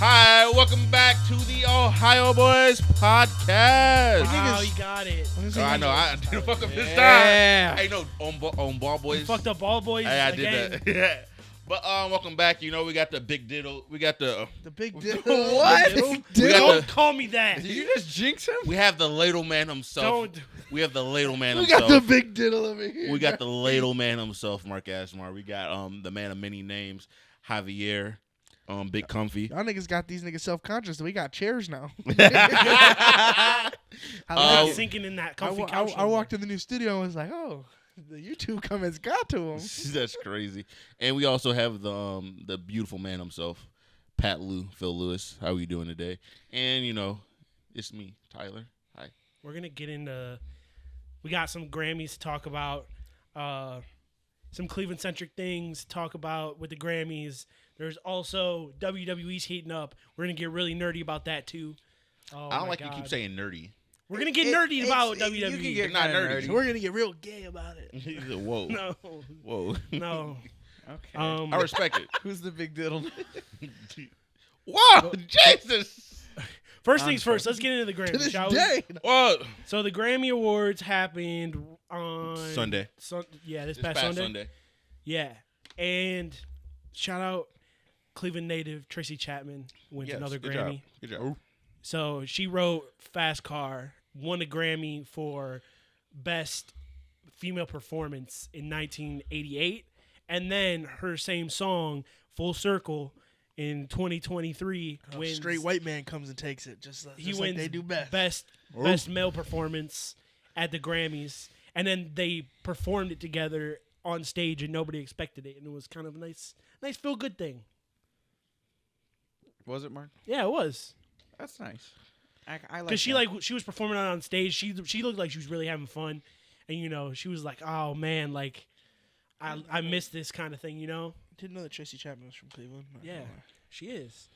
Hi, welcome back to the Ohio Boys podcast. Wow, you got it. I know, I didn't fuck up this time. Yeah. Hey, no, on Ball Boys. You fucked up Ball Boys Hey, I again. did that. Yeah. But welcome back. You know, we got the big diddle. We got the big diddle. What? We got Don't the- call me that. Did you just jinx him? we have the ladle man himself. Don't. We have the ladle man We himself. got the big diddle over here. We got the ladle man himself, Mark Asmar. We got the man of many names, Javier, Big Comfy. Y'all niggas got these niggas self-conscious. We got chairs now. I'm I like it. sinking in that I, comfy wa- couch. I walked in the new studio and was like, oh, the YouTube comments got to him. That's crazy. And we also have the beautiful man himself, Pat Phil Lewis. How are you doing today? And you know, it's me, Tyler. Hi. We're gonna get into. We got some Grammys to talk about. Some Cleveland-centric things to talk about with the Grammys. There's also WWE's heating up. We're gonna get really nerdy about that too. Oh, I don't my like God. you keep saying nerdy. We're gonna get nerdy about WWE. You can get Not kinda nerdy. So we're going to get real gay about it. Whoa. No, Whoa. no. Okay. I respect it. Who's the big diddle? Wow, Jesus. First things first. Let's get into the To Grammys, this shall we? day. Whoa. So the Grammy Awards happened on Sunday. This This past Sunday. Yeah, and shout out Cleveland native Tracy Chapman wins Yes, another good Grammy. job. Good job. So she wrote "Fast Car," won a Grammy for Best Female Performance in 1988, and then her same song "Full Circle" in 2023 A wins. straight white man comes and takes it, just He like wins they do best. best male performance at the Grammys, and then they performed it together on stage, and nobody expected it, and it was kind of a nice feel good thing. Was it Mark? Yeah, it was. That's nice. I like Because she that. she was performing on stage. She looked like she was really having fun, and you know she was like, oh man, like I miss this kind of thing, you know. Didn't know that Tracy Chapman was from Cleveland. Not Yeah, gonna lie. she is.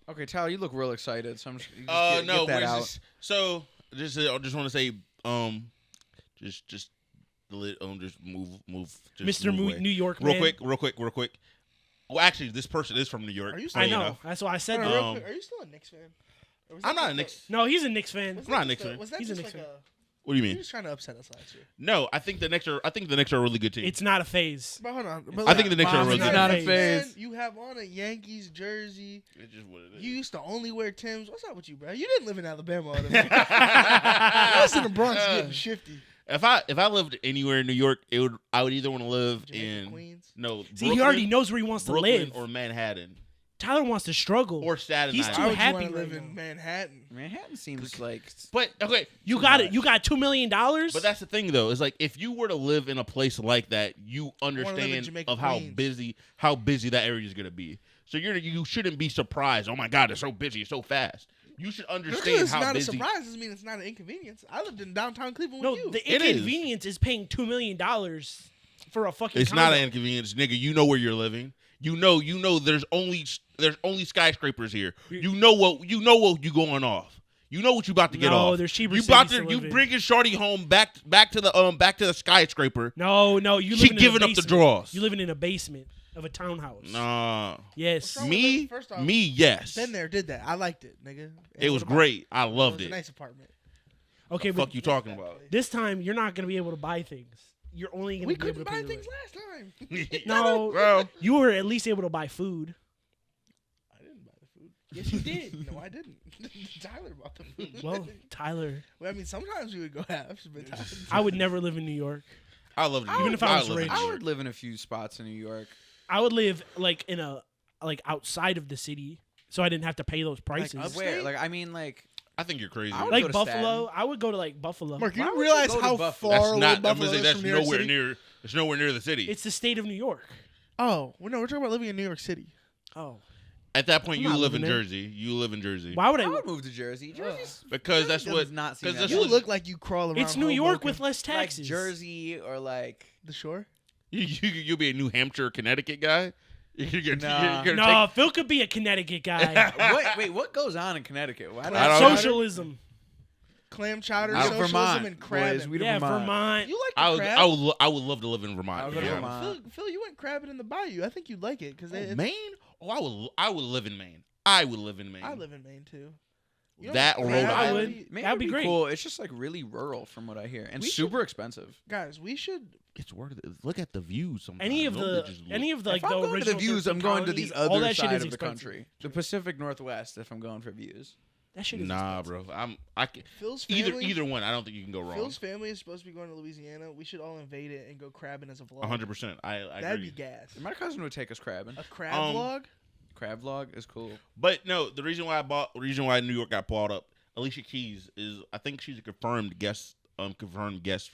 Okay, Tyler, you look real excited. So I'm just, No, get that we're out. so just I just want to say just move just Mr. move away. New York real man. quick. Well, actually, this person is from New York. Are you funny I know. enough. That's why I said Hold that. on, real quick, are you still a Knicks fan? Or was I'm that not a just Knicks. No, he's a Knicks fan. was I'm not a that Knicks just fan. Was that He's a just Knicks like fan. What do you He mean? was trying to upset us last year. No, I think the Knicks are a really good team. It's not a phase. But hold on. I think the Knicks are a really It's good not a team. phase. You have on a Yankees jersey. It's just what it is. You used to only wear Timbs. What's up with you, bro? You didn't live in Alabama. I was in the Bronx getting shifty. If I lived anywhere in New York, I would either want to live Jamaica, in Queens. See, he already knows where he wants to Brooklyn live. or Manhattan Tyler wants to struggle. or Staten He's Island. too Why would you happy want to right live in now. Manhattan? Manhattan seems like. But okay, You got it. You got $2 million. but that's the thing though. Is like if you were to live in a place like that, you live in understand Jamaica, of how Queens. busy that area is going to be. So you shouldn't be surprised. Oh my God, it's so busy, it's so fast. You should Just 'cause understand it's how not busy. a surprise doesn't mean it's not an inconvenience. I lived in downtown Cleveland no, with you. the It is. inconvenience is paying $2 million for a fucking. It's condo. not an inconvenience, nigga. You know where you're living. You know. There's only skyscrapers here. You know what you going off. You know what you about to get No, off. there's cheaper You about cities to you live in. bringing shorty home back to the skyscraper. No, you. She living in a giving up the basement. draws. You living in a basement of a townhouse. Nah. Yes. What's wrong Me, First off, me, yes. Been there, did that. I liked it, nigga. It was what about- great. I It loved was a it. nice apartment. Okay, The but fuck you talking about? this time you're not gonna be able to buy things. You're only gonna We be able couldn't to buy pay things the last time. No, Bro. You were at least able to buy food. I didn't buy the food. Yes, you did. No, I didn't. Tyler bought the food. Well, Tyler, Well, I mean, sometimes we would go halves, but Tyler, I would never live in New York. I loved it. Even if I was loved it. rich. I would live in a few spots in New York. I would live like in a outside of the city, so I didn't have to pay those prices. Upstate? Where? Like, I mean, like. I think you're crazy. I would Like go to Buffalo, Staten. I would go to like Buffalo. Mark, Why you would you realize go to how Buffalo? far That's away not. I'm Buffalo gonna say is that's from New York nowhere City? near. It's nowhere near the city. It's the state of New York. Oh, well, no, we're talking about living in New York City. Oh, At that point, I'm you not live in living there. Jersey. You live in Jersey. why would I I? would move to Jersey. Jersey's Because that's Jersey what. does not seem Because that that's You bad. what. look like you crawl around It's New York Hoboken. with less like taxes. Jersey or like. The shore? You'll be a New Hampshire, Connecticut guy. You're Nah. gonna No, Phil could be a Connecticut guy. Wait, what goes on in Connecticut? Why I don't know. Socialism. Clam chowder, I- socialism, Vermont, and boys, crabbing. we do Yeah, Vermont. Vermont. You like I the would, crab? I would love to live in Vermont. I'll go to yeah. Vermont. Phil, you went crabbing in the bayou. I think you'd like it because Oh, Maine? Oh, I would live in Maine. I would live in Maine. I live in Maine too. That or Rhode I Island. would. Maine That'd would be great. cool. It's just like really rural from what I hear, and We super expensive. Guys, we should. It's worth it. Look at the views. Sometimes. Any of Don't the they just look- like if I'm the going to the original views, 13 I'm going to the colonies, all other that shit side is of the expensive. country, the Pacific Northwest. If I'm going for views, That shit is Nah, expensive. bro. I can, Phil's family. either one. I don't think you can go wrong. Phil's family is supposed to be going to Louisiana. We should all invade it and go crabbing as a vlog. 100%. I That'd agree. be gas. my cousin would take us crabbing. A crab Um, vlog. Crab vlog is cool. But no, the reason why New York got pulled up, Alicia Keys is, I think she's a confirmed guest for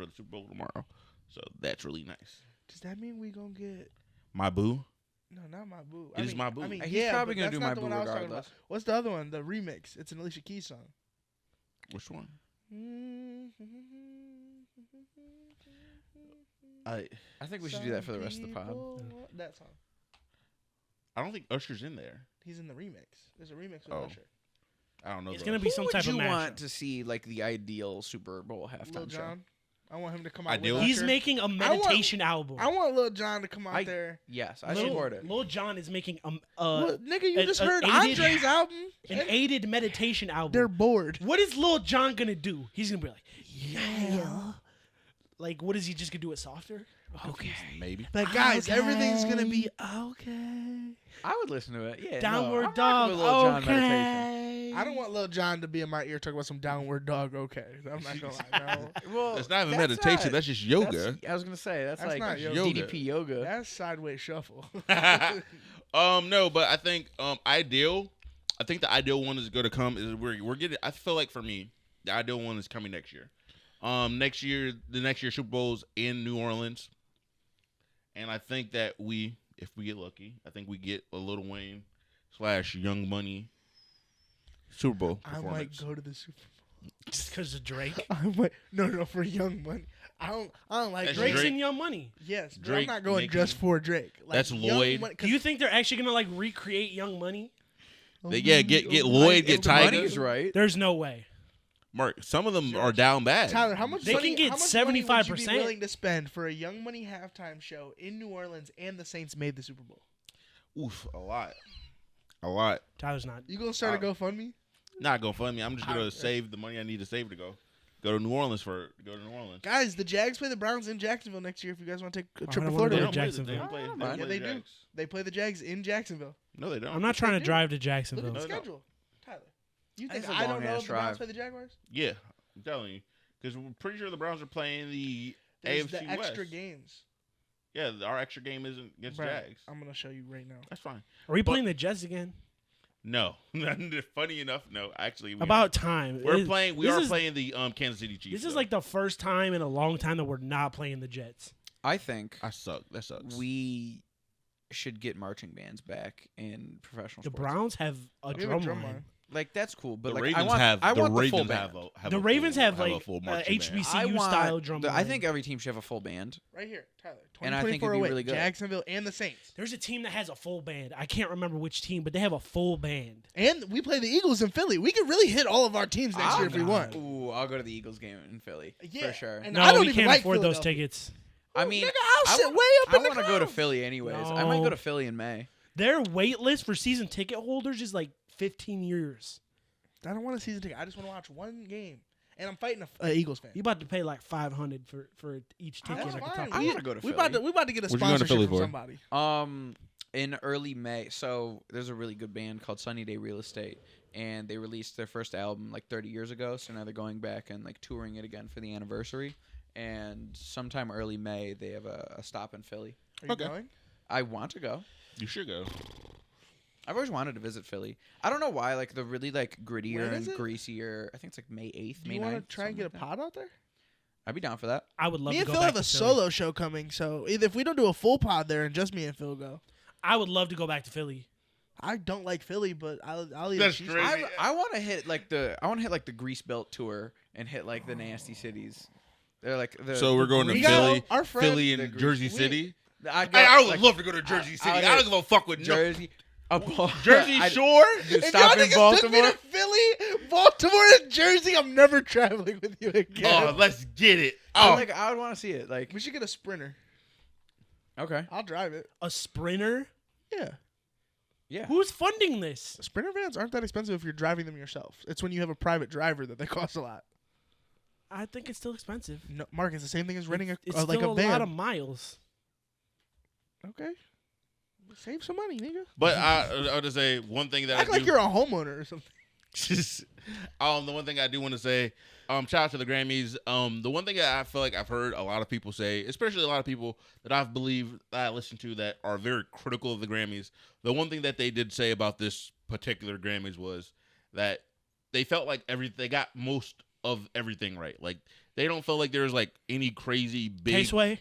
the Super Bowl tomorrow. So that's really nice. Does that mean we gonna get? My boo. No, not my boo. It is my boo. I mean, He's yeah, probably but gonna that's do not my the boo one I was talking regardless. about. What's the other one? The remix. It's an Alicia Keys song. Which one? I think we should do that for the rest of the pod. That song. I don't think Usher's in there. He's in the remix. There's a remix with Oh. Usher. I don't know. It's the gonna Usher. be some Who type would of you mashup. want to see like the ideal Super Bowl Lil halftime show? Jon. I want him to come out. Ideal? With He's Usher. making a meditation album. I want Lil Jon to come out there. Yes, I Lil, support it. Lil Jon is making What, nigga, you just heard aided- Andre's album. an aided meditation They're album. bored. What is Lil Jon gonna do? He's gonna be like, yeah. Like, what is he just gonna do it softer? Okay. Maybe. But guys, everything's gonna be okay. I would listen to it. Yeah. Downward I'm rocking dog. with Lil Jon meditation. Okay. I don't want Lil Jon to be in my ear talking about some downward dog. Okay, I'm not gonna lie. No. Well, That's not even that's meditation. not- That's just yoga. that's- I was gonna say that's That's like not yoga. DDP yoga. That's sideways shuffle. No, but I think ideal. I think the ideal one is going to come. Is we're getting. I feel like for me, the ideal one is coming next year. The next year Super Bowl's in New Orleans, and I think that if we get lucky, I think we get a Lil Wayne / Young Money Super Bowl I might performance. go to the Super Just because of Drake. Bowl. I might. No, for Young Money. I don't like That's Drake. Drake's Drake. in Young Money. Yes, but Drake I'm not going making- just for Drake. Like, That's Young Lloyd. Money- Do you think they're actually gonna like recreate Young Money? Yeah, get Lloyd, get If the Tiger. money's right. There's no way. Mark, some of them are down bad. Tyler, how much They money, can get how much money would you be 75%. willing to spend for a Young Money halftime show in New Orleans and the Saints made the Super Bowl? Oof, a lot. Tyler's not. You gonna start a GoFundMe? Not GoFundMe. I'm just gonna save the money I need to save to go to New Orleans Guys, the Jags play the Browns in Jacksonville next year. If you guys want to take a I trip to don't wanna Florida, go to don't play the- Jacksonville. They don't play, I don't they mind. don't Yeah, play they the do. Jags. They play the Jags in Jacksonville. No, they don't. I'm not trying to do. drive to Look at Jacksonville. the No, no. schedule, Tyler. You That's think a I don't know long-ass if the Browns drive. play the Jaguars? Yeah, I'm telling you, because we're pretty sure the Browns are playing the There's AFC the extra West. games. Yeah, our extra game isn't against Right. Jags. I'm gonna show you right now. That's fine. Are we playing the Jets again? No, funny enough, no. Actually, About time. we're It- playing. We this are is- playing the Kansas City Chiefs. This is though. like the first time in a long time that we're not playing the Jets. I think I suck. That sucks. we should get marching bands back in professional The sports. Browns have a We have drum, a drum line. line. Like that's cool, but the like Ravens I want, have. I the want the full Ravens band. have The Ravens have a like full marching band. HBCU I want style drum line. I think every team should have a full band. Right here, Tyler. And I think it'd 2024 be away. really good. Jacksonville and the Saints. There's a team that has a full band. I can't remember which team, but they have a full band. And we play the Eagles in Philly. We could really hit all of our teams next year if we want. Ooh, I'll go to the Eagles game in Philly Yeah, for sure. and No, I don't we even can't like afford those Philadelphia. tickets. I mean, Nigga, I'll sit way up I in the want to go to clouds. Philly anyways. I might No. go to Philly in May. Their wait list for season ticket holders is like 15 years. I don't want a season ticket. I just want to watch one game. And I'm fighting a Eagles fan. You about to pay like $500 for each ticket. That's I can fine. talk I We- wanna go to we about to Philly. we about to get a What you going to sponsorship Philly from for? somebody. In early May. So there's a really good band called Sunny Day Real Estate, and they released their first album like 30 years ago. So now they're going back and like touring it again for the anniversary. And sometime early May, they have a stop in Philly. Are you Okay. going? I want to go. You should go. I've always wanted to visit Philly. I don't know why. Like the really like grittier When and is it? greasier. I think it's like May 8th, Do May you 9th. want to try and get a something like pod out there? that. I'd be down for that. I would love Me to and go Phil back have a to Philly. solo show coming, so either if we don't do a full pod there and just me and Phil go. I would love to go back to Philly. I don't like Philly, but I'll eat That's a cheese. crazy. I want to hit like the Grease Belt tour and hit like the nasty cities. They're like the. So we're going to We Philly, got our friend- Philly, the and Grease- Jersey we- City. I I would love to go to Jersey City. I don't give a fuck with Jersey. Jersey Shore. Dude, If stop y'all in niggas took me Baltimore. to Philly, Baltimore, and Jersey, I'm never traveling with you again. Oh, let's get it. I Oh, like. I would want to see it. Like, We should get a Sprinter. okay. I'll drive it. A Sprinter? Yeah. Yeah. Who's funding this? Sprinter vans aren't that expensive if you're driving them yourself. It's when you have a private driver that they cost a lot. I think it's still expensive. No, Mark, it's the same thing as renting It's like still a van. lot of miles. Okay. Save some money, nigga. But I would just say one thing that Act like you're a homeowner or something. the one thing I do want to say, shout out to the Grammys. The one thing that I feel like I've heard a lot of people say, especially a lot of people that I believe that I listen to that are very critical of the Grammys. The one thing that they did say about this particular Grammys was that they felt like they got most of everything right. Like they don't feel like there's like any crazy big Tasteway?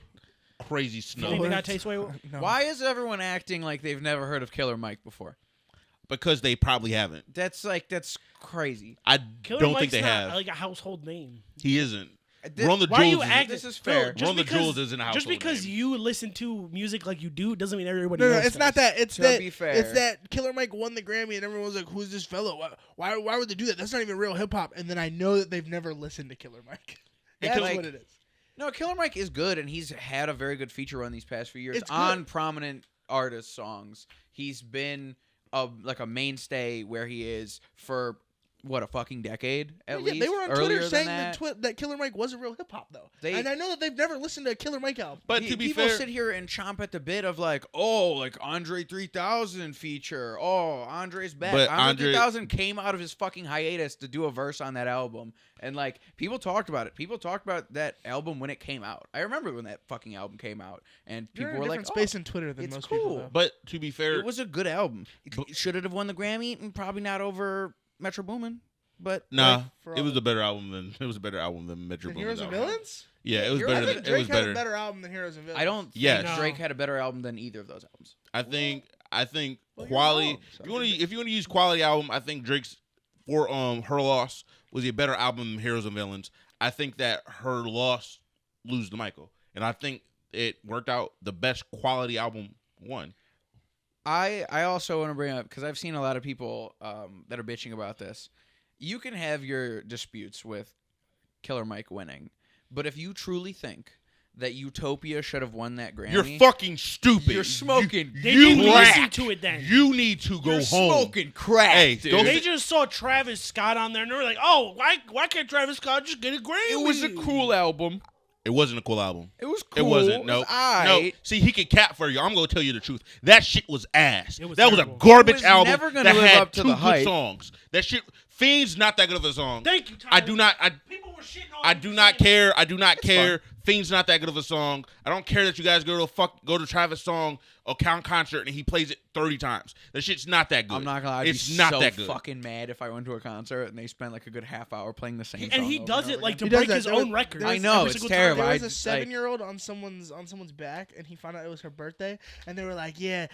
crazy You snow think they got Tasteway? No. Why is everyone acting like they've never heard of Killer Mike before? because they probably haven't. That's crazy. I Killer don't Mike's think they not have. like a household name. He isn't. This- Run the Why are you Jewels. acting? This is fair. Just Run the because- Jewels isn't a Just household because name. you listen to music like you do doesn't mean everybody No, else it's not does. that. It's To that. be fair. It's that Killer Mike won the Grammy and everyone was like, "Who's this fellow? Why would they do that? That's not even real hip hop." And then I know that they've never listened to Killer Mike. And That's Killer- what it is. No, Killer Mike is good, and he's had a very good feature run these past few years It's on good. prominent artist songs. He's been a mainstay where he is for a fucking decade at least. They were on earlier Twitter than saying that. that Killer Mike wasn't real hip hop though. They- And I know that they've never listened to a Killer Mike album. But to be people fair, sit here and chomp at the bit of like, oh, like Andre 3000 feature. Oh, Andre's back. But Andre Andre- 3000 came out of his fucking hiatus to do a verse on that album. And like people talked about it. People talked about that album when it came out. I remember when that fucking album came out, and You're people in a were like, different space oh, in Twitter than it's most cool. people. Though. but to be fair, it was a good album. Should it have won the Grammy? Probably not over Metro Boomin. But nah, like, for it all was the- a better album than Metro Than Boomin's Heroes and album. Villains? Yeah, it was Heroes I better. think It Drake was had a better. better album than Heroes and Villains. I don't Yes. think No. Drake had a better album than either of those albums. I think Well, you're quality. wrong. If you want to use quality album, I think Drake's for Her Loss was a better album than Heroes and Villains. I think that Her Loss lose to Michael, and I think it worked out. The best quality album won. I also want to bring up, because I've seen a lot of people that are bitching about this. You can have your disputes with Killer Mike winning, but if you truly think that Utopia should have won that Grammy, You're fucking stupid. You're smoking. They You didn't crack. listen to it then. You need to go You're home. smoking crack, Hey, dude. don't They just saw Travis Scott on there and they were like, "Oh, why can't Travis Scott just get a Grammy?" It was a cool album. It wasn't a cool album. It was cool. It wasn't. No, It was aight. no. See, he can cap for you. I'm gonna tell you the truth. That shit was ass. It was that was terrible. a garbage It was album never gonna that live had up to two the good hype. songs. That shit. Fiend's not that good of a song. Thank you, Tyler. I do not. People were shitting on I you do for not saying care. I do not care. Fiend's not that good of a song. I don't care that you guys go to Travis song or concert and he plays it 30 times. That shit's not that good. I'm not gonna lie. I'd It's be not so that good. fucking mad if I went to a concert and they spent like a good half hour playing the same And song. he over does and it over like again. to He does break that. his There was- own record. there was- I know, every it's single terrible. time. There was I- a 7-year-old on someone's back, and he found out it was her birthday, and they were like, "Yeah."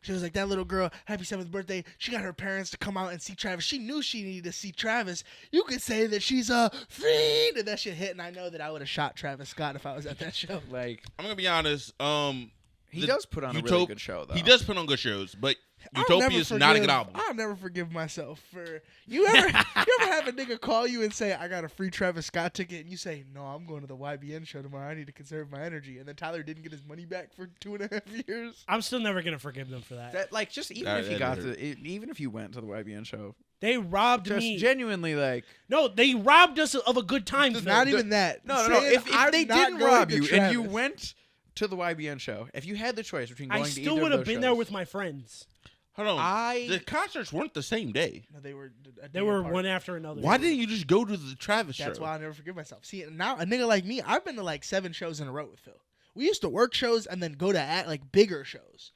She was like, "That little girl, happy 7th birthday." She got her parents to come out and see Travis. She knew she needed to see Travis. You could say that she's a fiend, and that shit hit. And I know that I would have shot Travis Scott if I was at that show. Like I'm gonna be honest. he The does put on a really good show though. He does put on good shows, but I'll Utopia never is not a good forgive- album. I'll never forgive myself for you ever have a nigga call you and say, "I got a free Travis Scott ticket," and you say, "No, I'm going to the YBN show tomorrow. I need to conserve my energy." And then Tyler didn't get his money back for 2.5 years. I'm still never gonna forgive them for that. That like just even That- if you that got hurt. even if you went to the YBN show, They robbed just me. genuinely like No, they robbed us of a good time. Phil. Not even that. no. Saying, If "I'm they not didn't going rob to you and you Travis." went to the YBN show, if you had the choice between going I to still either would of have those been there shows, with my friends. Hold on. I- The concerts weren't the same day. No, they were. A They day were apart. one after another. Why didn't you just go to the Travis That's show? why I'll never forgive myself. See, now a nigga like me, I've been to like 7 shows in a row with Phil. We used to work shows and then go to like bigger shows.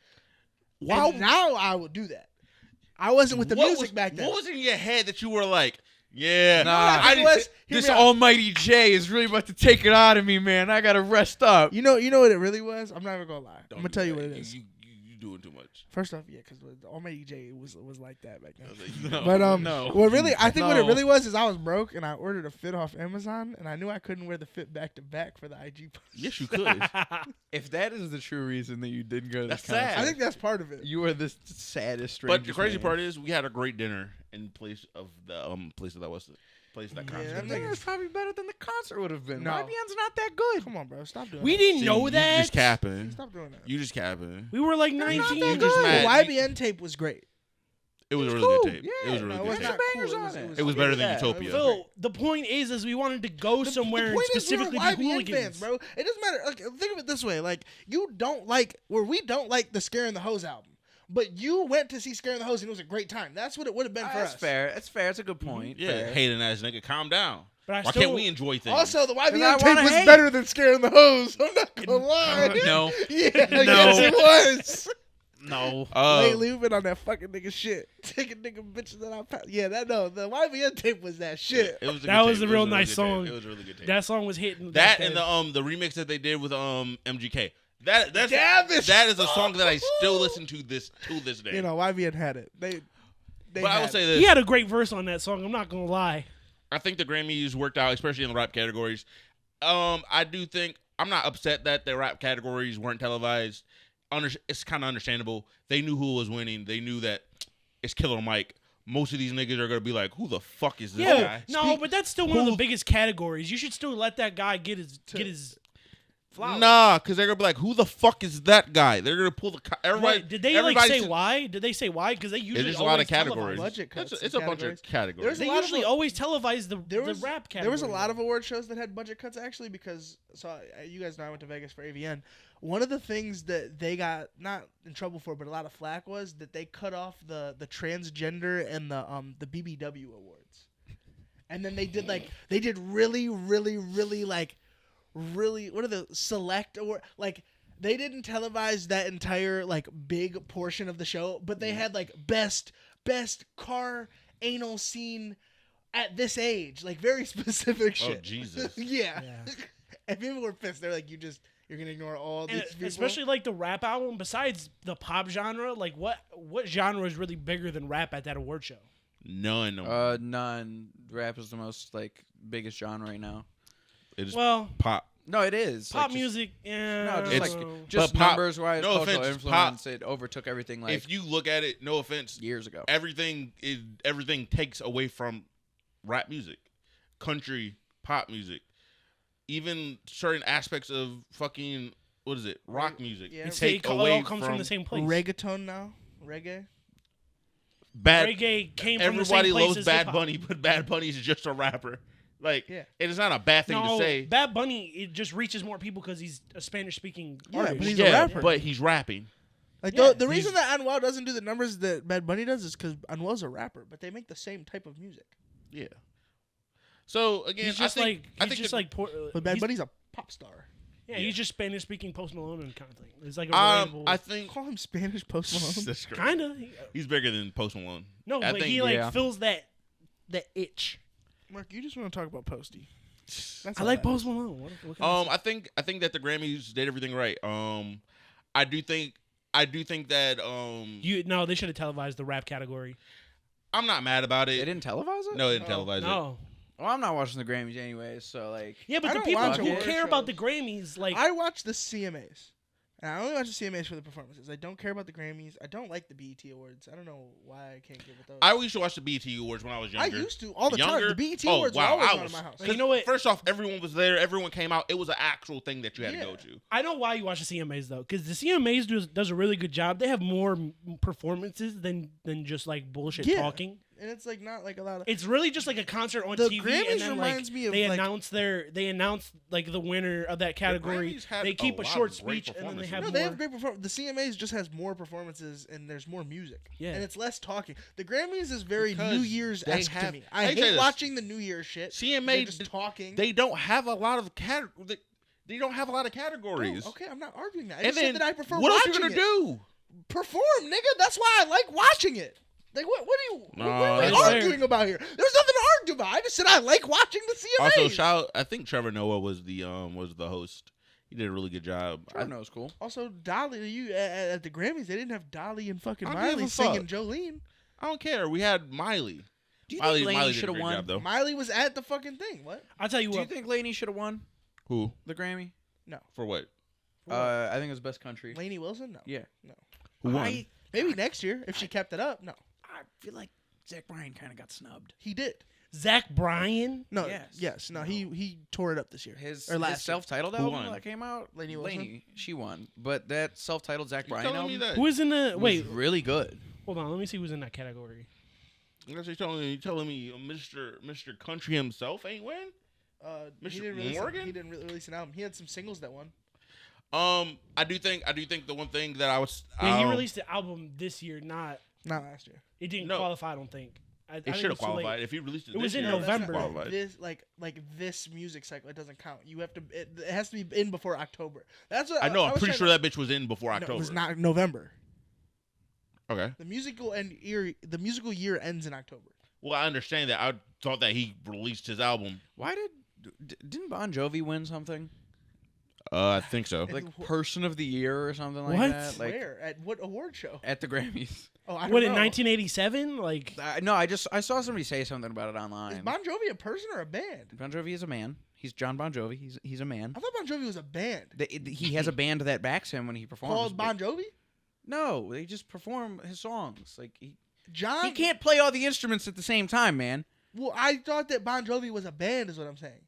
Wow. And now I would do that. I wasn't with the What music was- back then. What was in your head that you were like, yeah, Nah, I it didn't- was? Hear this me out. almighty J is really about to take it out of me, man. I gotta rest up. You know what it really was? I'm not even gonna lie. Don't I'm gonna do tell you that. what it is. You doing too much. First off, yeah, because the Almighty J was like that back then. I was like, no, But no. what really I think what it No. really was is I was broke and I ordered a fit off Amazon and I knew I couldn't wear the fit back to back for the IG post. Yes, you could. If that is the true reason that you didn't go to this That's sad. concert, I think that's part of it. you are the saddest. But the strangest crazy man. part is, we had a great dinner in place of the place that was the place that Yeah, concert. that That was probably better than the concert would have been. No. YBN's not that good. Come on, bro, stop doing We that. didn't See, know you that. just capping. Stop doing that. You just capping. We were like not 19. that You just good. mad. The YBN tape was great. It was a It's really cool. good tape. Yeah, It was a really No, good it's tape. not Bangers cool. on it. It was better than Yeah. Utopia. Phil, the point is we wanted to go somewhere the and point specifically is we're be YBN hooligans. fans, bro. It doesn't matter. Like, think of it this way: like, you don't like, where we don't like the Scare and the Hose album, but you went to see Scare and the Hose and it was a great time. That's what it would have been for That's us. fair. That's fair. That's a good point. Yeah, Fair. hating ass nigga, calm down. But I Why still, can't we enjoy things? Also, the I YBN tape wanna was hate. better than Scare and the Hose. I'm not gonna lie. No. Yeah, No. yes, it was. No. Lately, we've been on that fucking nigga shit. Taking nigga bitches that I passed. Yeah, that no. The YBN tape was that shit. It was a That good was tape. a It real really nice good tape. song. It was a really good tape. That song was hitting. That back and then. the remix that they did with MGK. That's Damn it. that is a song that I still listen to this day. You know, YBN had it. They but I will had say it. this: He had a great verse on that song. I'm not gonna lie. I think the Grammys worked out, especially in the rap categories. I do think I'm not upset that the rap categories weren't televised. It's kind of understandable. They knew who was winning. They knew that it's Killer Mike. Most of these niggas are gonna be like, "Who the fuck is this Yeah, guy?" no, but that's still one of the who- biggest categories. You should still let that guy get his flowers. Nah, because they're gonna be like, "Who the fuck is that guy?" They're gonna pull the everybody. Wait, did they like everybody say said- why? Did they say why? Because they usually There's a lot of always televise. categories. Budget cuts It's and a bunch categories. of categories. There's a They lot of usually always televise the rap category. There was a lot of award shows that had budget cuts actually because you guys know I went to Vegas for AVN. One of the things that they got not in trouble for, but a lot of flack was that they cut off the transgender and the BBW awards, and then they did really what are the select award like. They didn't televise that entire like big portion of the show, but they had like best car anal scene at this age, like very specific shit. Oh Jesus! yeah. Yeah. And people were pissed. They're like, you're gonna ignore all And these people. especially like the rap album. Besides the pop genre, like what genre is really bigger than rap at that award show? None. None. Rap is the most like biggest genre right now. It is Well, pop. No, it is. pop Like, just- music. Yeah, No, just It's- like just but pop- numbers wise, no cultural offense, influence. It overtook everything like If you look at it, no offense, years ago. everything takes away from rap music, country, pop music, even certain aspects of fucking rock music. Yeah. It's Take it all away comes from the same place. reggaeton now, reggae. Bad. Reggae came from the Everybody same place loves as Bad hip-hop. Bunny, but Bad Bunny is just a rapper. Like, Yeah. it is not a bad thing No, to say. Bad Bunny, it just reaches more people because he's a Spanish-speaking Yeah, artist. but he's a rapper. but he's rapping. Like Yeah, the reason that Anuel doesn't do the numbers that Bad Bunny does is because Anuel's a rapper, but they make the same type of music. Yeah. So again, He's just I think just the- like But Bad Bunny's a pop star. yeah, he's just Spanish-speaking Post Malone and kind of thing. It's like a relatable, I think Call him Spanish Post Malone. that's great. kind of. He's bigger than Post Malone. No, I but think- he like yeah. fills that itch. Mark, you just want to talk about Posty. That's I all like that is. Post Malone. What can I say? I think that the Grammys did everything right. I do think that No, they should have televised the rap category. I'm not mad about They it. didn't televise it. No, they didn't No. televise it. No. Well, I'm not watching the Grammys anyways, so like. Yeah, but I the don't people watch who award care about the shows. Grammys, like, I watch the CMAs. And I only watch the CMAs for the performances. I don't care about the Grammys. I don't like the BET Awards. I don't know why I can't give it those. I used to watch the BET Awards when I was I younger. used to all the Younger? time. The BET Oh, Awards wow, were always I on in was- my house. You know what? First off, everyone was there. Everyone came out. It was an actual thing that you had Yeah. to go to. I know why you watch the CMAs though, because the CMAs does a really good job. They have more performances than just like bullshit Yeah. talking. And it's like not like a lot of. It's really just like a concert on The TV, Grammys and then reminds like me of, they like- announce like the winner of that category. Grammys had They keep a a lot short of great speech, and then they performances. have No, more. they have great performance. The CMAs just has more performances and there's more music. Yeah. And it's less talking. The Grammys is very Because New Year's esque they to have- me. I I say hate this. watching the New Year's shit. CMA They're just talking. They don't have a lot of They don't have a lot of No, categories. okay, I'm not arguing that. I And just then said that I prefer what else watching you gonna it. do? Perform, nigga. That's why I like watching it. Like what are you No, what are we that's fair. arguing about here? There's nothing to argue about. I just said I like watching the CMAs. Also, I think Trevor Noah was the host. He did a really good job. I know it's cool. Also, Dolly, you at the Grammys, they didn't have Dolly and fucking I don't give Miley a fuck. singing Jolene. I don't care. We had Miley. Do you Miley, think Miley Lainey did a should have great won? job, though. Miley was at the fucking thing. What? I'll tell you Do you what. think Lainey should have won Who? the Grammy? For what? I think it was Best Country. Lainey Wilson? No. Yeah. Who won? Maybe next year if she kept it up. No, I feel like Zach Bryan kind of got snubbed. he did. Zach Bryan. No, Yes. yes, no, he tore it up this year. His Or last year. self-titled Who album won? that came out, Lainey Wilson? she won. But that self-titled Zach You Bryan telling album me that? Who is in the was wait? really good. Hold on, let me see who's in that category. You telling me Mr. Country himself ain't win? Mr. Morgan? He didn't release an album. He had some singles that won. I do think the one thing that I was Yeah, he released the album this year, not last year. it didn't No. qualify. I don't think. I it think should have it's too late. qualified if he released it. It was this in year, it November. qualified. This this music cycle, it doesn't count. You have to. It has to be in before October. That's what I know. I'm was pretty trying sure that bitch was in before No, October. it was not November. Okay. The musical year ends in October. Well, I understand that. I thought that he released his album. Why didn't Bon Jovi win something? I think so. Like Person of the Year or something like What? that? Like Where? At what award show? at the Grammys. Oh, I don't What know. in 1987? Like No, I saw somebody say something about it online. Is Bon Jovi a person or a band? Bon Jovi is a man. He's John Bon Jovi. He's a man. I thought Bon Jovi was a band. He has a band that backs him when he performs. Called Bon Jovi? No, they just perform his songs. Like he John. can't play all the instruments at the same time, man. Well, I thought that Bon Jovi was a band. Is what I'm saying.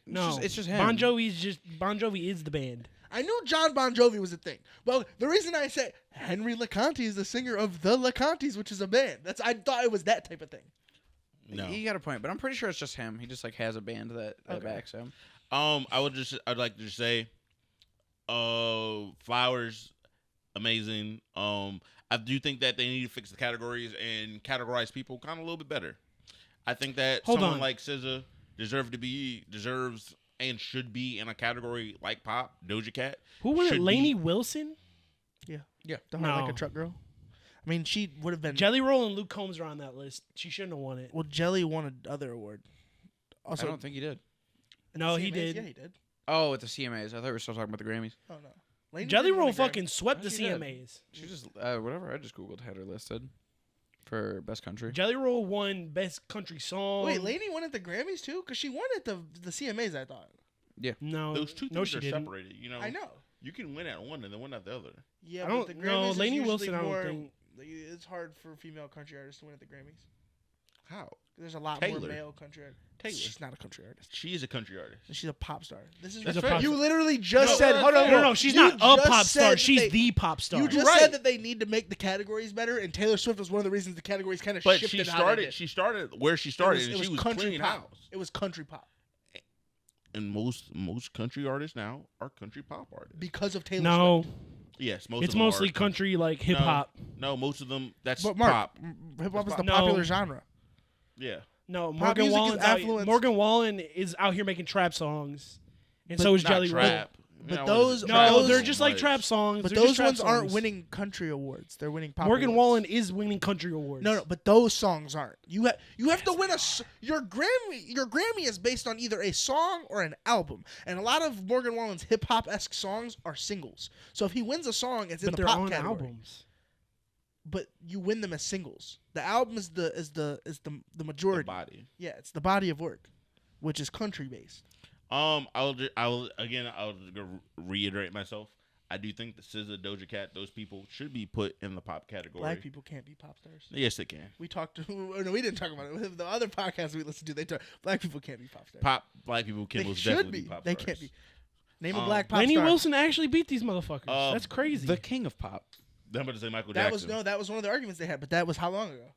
no, it's just him. Bon Jovi is the band. I knew John Bon Jovi was a thing. Well, the reason I say Henry LeConte is the singer of the LeContes, which is a band. I thought it was that type of thing. No. You got a point, but I'm pretty sure it's just him. He just like has a band that Okay. backs him. I'd like to just say, Flowers, amazing. I do think that they need to fix the categories and categorize people kind of a little bit better. I think that Hold someone on. like SZA deserves and should be in a category like pop. Doja Cat. Who won it? should Lainey be- Wilson, The Heart Like No. a Truck Girl. I mean, she would have been. Jelly Roll, and Luke Combs are on that list. She shouldn't have won it. Well, Jelly won another award. Also, I don't think he did. No, he CMAs? did. Yeah, he did. Oh, at the CMAs. I thought we were still talking about the Grammys. Oh no. Lainey Jelly didn't win Roll a Grammy. fucking swept Oh, the she did. CMAs. She just whatever. I just googled had her listed for best country. Jelly Roll won best country song. Wait, Lainey won at the Grammys too, because she won at the CMAs. I thought. No, Those two no, things she are didn't. separated. You know. I know. You can win at one and then win at the other. Yeah, I but don't the know. Grammys is Lainey usually Wilson, I don't more, think. It's hard for female country artists to win at the Grammys. How? There's a lot more Taylor. male country artists. Taylor. She's not a country artist. She is a country artist. She's a pop star. This is That's fair. you literally just No, said. no, Hold on, No, she's You not a just pop said star. that She's they- the pop star. You just Right. said that they need to make the categories better, and Taylor Swift was one of the reasons the categories kind of But shifted. she how they started. did. She started where she started, It and was she was country clean pop. house. It was country pop And most country artists now are country pop artists. because of Taylor No, Swift. Yes, most. it's of them mostly are country, like hip hop. No, most of them. That's But Mark, pop. hip hop is the No. popular genre. Yeah. No, Pop Morgan music is Wallen's affluence. Morgan Wallen is out here making trap songs, and so is Not Jelly Roll. trap. But what those- is it? No, Trap those- they're is just like much. trap songs. But They're just those trap ones aren't songs. winning country awards. They're winning pop. Morgan awards. Wallen is winning country awards. No, but those songs aren't. You have to win your Grammy. Your Grammy is based on either a song or an album, and a lot of Morgan Wallen's hip hop esque songs are singles. So if he wins a song, it's in but the they're pop on category. albums. But you win them as singles. The album is the majority. The body. Yeah, it's the body of work, which is country based. I'll reiterate myself. I do think the SZA, Doja Cat, those people should be put in the pop category. Black people can't be pop stars. Yes, they can. We talked to no, we didn't talk about it. The other podcasts we listened to, they talk black people can't be pop stars. Black people can They most should definitely be. pop They stars. can't be. Name a Um, black pop Lainey star. Wilson actually beat these motherfuckers. That's crazy. The king of pop. I'm about to say Michael That Jackson. was that was one of the arguments they had, but that was how long ago?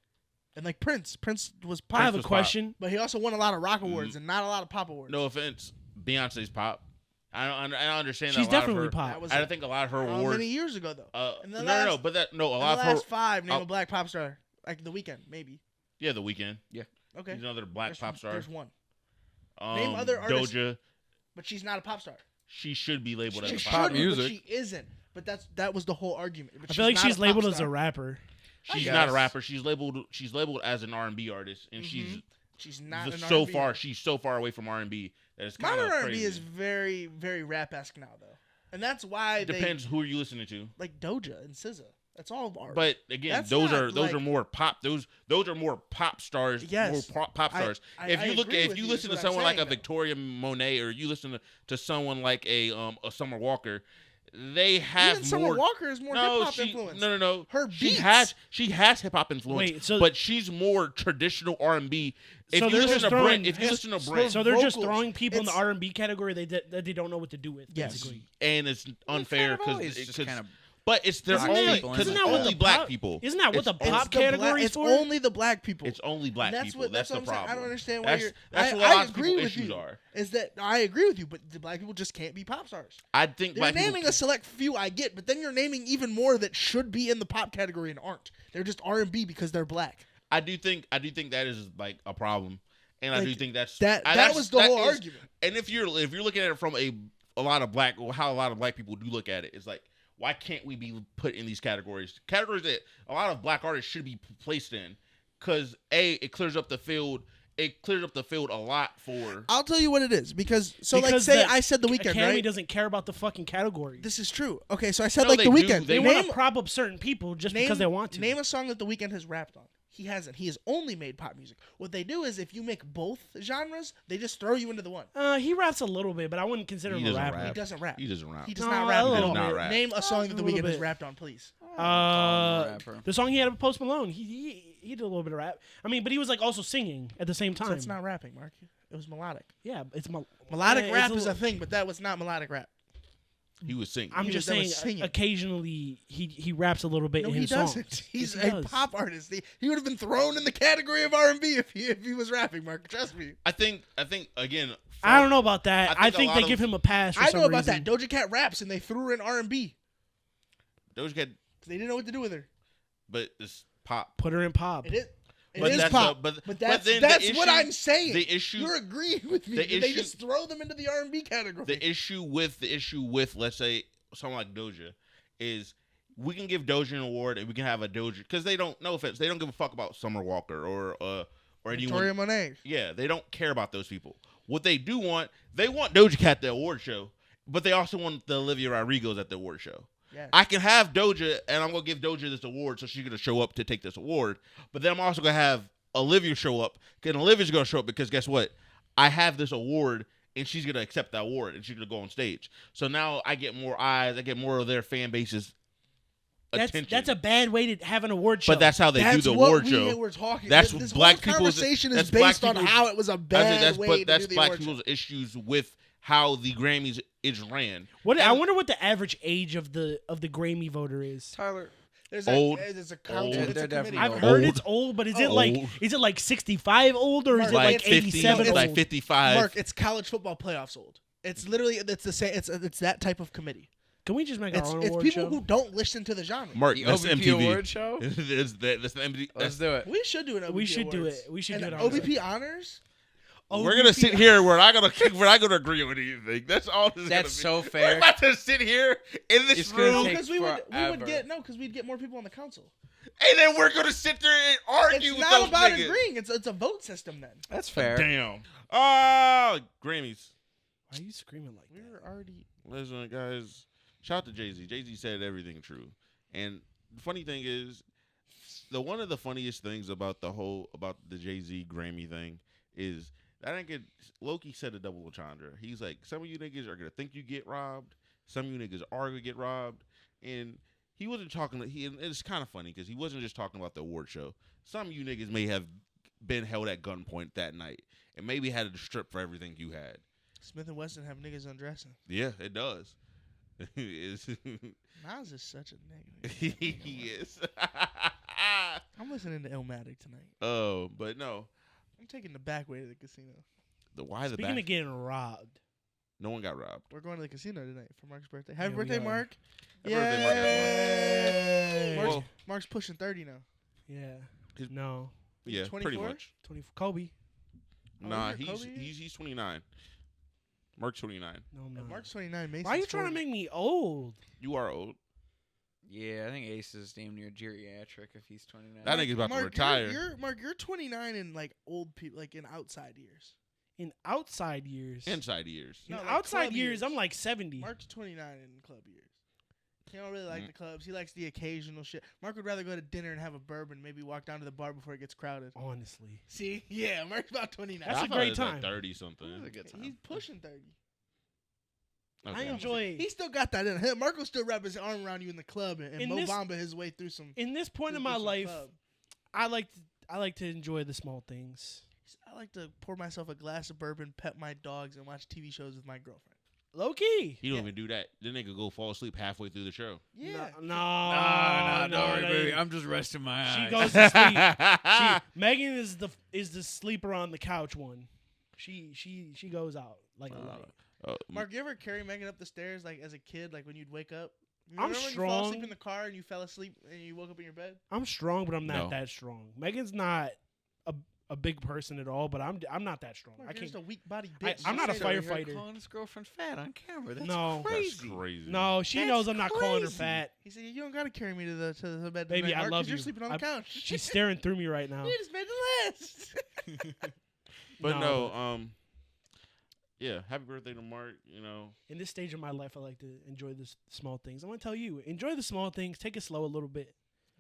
And like Prince was I have pop, a question. but he also won a lot of rock awards and not a lot of pop awards. No offense, Beyonce's pop. I don't understand. She's that a lot definitely of her, pop. That was I don't think a lot of her how awards. many years ago though? In the no, last- but that no, a In lot the of her. last 5, name Oh. a black pop star. Like The Weeknd, maybe. Yeah, The Weeknd. Okay. He's another black pop star. There's one, name other artists. Doja. but she's not a pop star. She should be labeled She as a should, pop pop star. music. but she isn't. But that was the whole argument. But I feel like not she's a pop labeled as star. a rapper. She's guess. not a rapper. She's labeled as an R&B artist, and She's not an so R&B far. artist. She's so far away from R&B that it's kind Modern of R&B crazy. is very, very rap-esque now, though, and that's why Depends who are you listening to. they like Doja and SZA. That's all art. But again, That's those not, are like- more pop. Those are more pop stars. Yes. more pop stars. If you look, agree if with you you, listen is to what I'm someone like a saying, though. Victoria Monet, or you listen to someone like a Summer Walker, they have Even more. Summer Walker is more no, hip-hop she, influence. no. Her she beats. has hip hop influence. Wait, so- but she's more traditional R&B. If So you they're listen just to throwing- Brent, if you listen to Brent, So they're just vocals. throwing people in the It's- R&B category that they don't know what to do with. Yes. Basically, and it's unfair It's because kind of But it's their Black only people, because isn't it's that what only the black pop- people. Isn't that what the It's- pop the black- category is it's for? only the black people. It's only black That's people. what That's the I'm saying. problem. I don't understand why you're. That's what a I lot of agree people's with issues you. are. Is that I agree with you, but the black people just can't be pop stars. I think They're black naming people. a select few I get, but then you're naming even more that should be in the pop category and aren't. They're just R&B because they're black. I do think that is like a problem, and I Like, do think that's That that's- was the that whole is- argument. And if you're looking at it from a lot of black, or how a lot of black people do look at it, it's like, why can't we be put in these categories that a lot of black artists should be placed in? Because it clears up the field. It clears up the field a lot for. I'll tell you what it is because Because say the I said the weekend, Academy right? doesn't care about the fucking category. This is true. Okay, so I said No, like they the do. weekend. They They name- want to prop up certain people just because they want to. Name a song that the weekend has rapped on. He hasn't. He has only made pop music. What they do is if you make both genres, they just throw you into the one. He raps a little bit, but I wouldn't consider He him a doesn't rapper. rap. He doesn't rap. He doesn't rap. He does No, not rap a at little all. bit. Rap. Name a song A that the little weekend has bit. rapped on, please. Rapper. The song he had with Post Malone, he did a little bit of rap. I mean, but he was like also singing at the same So time. it's not rapping, Mark. It was melodic. Yeah, it's Melodic yeah, rap it's is a thing, but that was not melodic rap. He was singing. I'm He just was- that saying, was singing. occasionally he raps a little bit No, in he his doesn't. songs. He's Yes, he a does. pop artist. He would have been thrown in the category of R&B if he was rapping, Mark. Trust me. I think again. I don't know about that. I I think a think lot they of- give him a pass for I some know about reason. that. Doja Cat raps, and they threw her in R&B Doja Cat, because they didn't know what to do with her. but it's pop. Put her in pop. It is. It But is that's pop. but that's then the what issue- I'm saying. The issue. You're agreeing with me. the They issue- just throw them into the R&B category. The issue with let's say someone like Doja is we can give Doja an award and we can have a Doja because they don't, no offense, they don't give a fuck about Summer Walker or anyone. Victoria Monet. Yeah, they don't care about those people. What they do want, they want Doja Cat at the award show, but they also want the Olivia Rodrigos at the award show. Yeah. I can have Doja and I'm gonna give Doja this award so she's gonna show up to take this award, but then I'm also gonna have Olivia show up and Olivia's gonna show up because guess what? I have this award and she's gonna accept that award and she's gonna go on stage. So now I get more eyes, I get more of their fan base's attention. That's a bad way to have an award show. But that's how they That's do the what award we show. were talking. That's this black whole people's- conversation that's is black based on people's- how it was a I bad think way that's to do the black award show. people's issues with how the Grammys is ran. What I And- wonder what the average age of the Grammy voter is. Tyler. There's Old. There's a Old. council. They're It's a definitely committee. I've old. heard Old. it's old, but is Oh. it like 65 old or is Mark, it like Like 50, 87 like old? 55. Mark, it's college football playoffs old. It's literally it's the same. It's that type of committee. Can we just make our own It's award people show? who don't listen to the genre. Mark, The that's OVP MTV. award show? that's the MTV. Let's do it. We should do an OBP We should do awards. it. We should And do it on OBP honors. We're gonna sit here. We're not gonna agree on anything. That's all. This is That's gonna so be. fair. We're about to sit here in this It's gonna room, take Because we would forever. we'd get more people on the council. and then we're gonna sit there and argue It's with not those about niggas. agreeing. It's a vote system then. That's fair. Damn. Grammys. Why are you screaming like We that? were already. Listen, guys. Shout out to Jay-Z. Jay-Z said everything true. And the funny thing is, one of the funniest things about the Jay-Z Grammy thing is that I get Loki said a double entendre. He's like, some of you niggas are gonna think you get robbed. Some of you niggas are gonna get robbed. And he wasn't talking. And it's kind of funny because he wasn't just talking about the award show. Some of you niggas may have been held at gunpoint that night and maybe had to strip for everything you had. Smith and Wesson have niggas undressing. Yeah, it does. It's- Nas is such a nigga. he is. I'm listening to Illmatic tonight. Oh, but no. I'm taking the back way to the casino. Why the Speaking back? of getting robbed, No one got robbed. We're going to the casino tonight for Mark's birthday. Happy Yeah, we birthday, are. Mark. Happy birthday, Mark. Yay. Mark's, Well, Mark's pushing 30 now. yeah, His- no, yeah, pretty 24? much. 20 Kobe. Oh, Nah, is it Kobe? he's 29. Mark's 29. No, I'm And not. Mark's 29. Mason's Why are you trying to 40. make me old? You are old. Yeah, I think Ace is damn near geriatric if he's 29. That nigga's about to retire. You're 29 in like old people, like in outside years. In outside years. Inside years. In No, like outside club years, years. I'm like 70. Mark's 29 in club years. He don't really like Mm. the clubs. He likes the occasional shit. Mark would rather go to dinner and have a bourbon, maybe walk down to the bar before it gets crowded. Honestly, See? Yeah, Mark's about 29. That's I a thought great it was like time. 30 something. That was a good time. He's pushing 30. Okay. I enjoy. He still got that in him. Marco still wrap his arm around you in the club and In Mo this- Bamba his way through some. In this point through in my some life, club. I like to enjoy the small things. I like to pour myself a glass of bourbon, pet my dogs, and watch TV shows with my girlfriend. Low key. He don't even do that. The nigga go fall asleep halfway through the show. Yeah. No, don't worry, baby. I'm just resting my eyes. She goes to sleep. Megan is the sleeper on the couch one. She goes out like a light. Mark, you ever carry Megan up the stairs like as a kid, like when you'd wake up? You I'm remember when you strong. fell asleep in the car and you fell asleep and you woke up in your bed? I'm strong, but I'm not No. that strong. Megan's not a big person at all, but I'm not that strong. Mark, I you're can't. just a weak body bitch. I'm not a You're firefighter. calling his girlfriend fat on camera. That's No. crazy. That's crazy. No, she That's knows I'm not calling her crazy. fat. He said, "You don't gotta carry me to the bed, Baby, tonight, I Mark, love 'cause You're you. sleeping on the couch. She's staring through me right now. You just made the list." But No, no, yeah, happy birthday to Mark. You know, In this stage of my life, I like to enjoy the small things. I'm gonna tell you, enjoy the small things. Take it slow a little bit.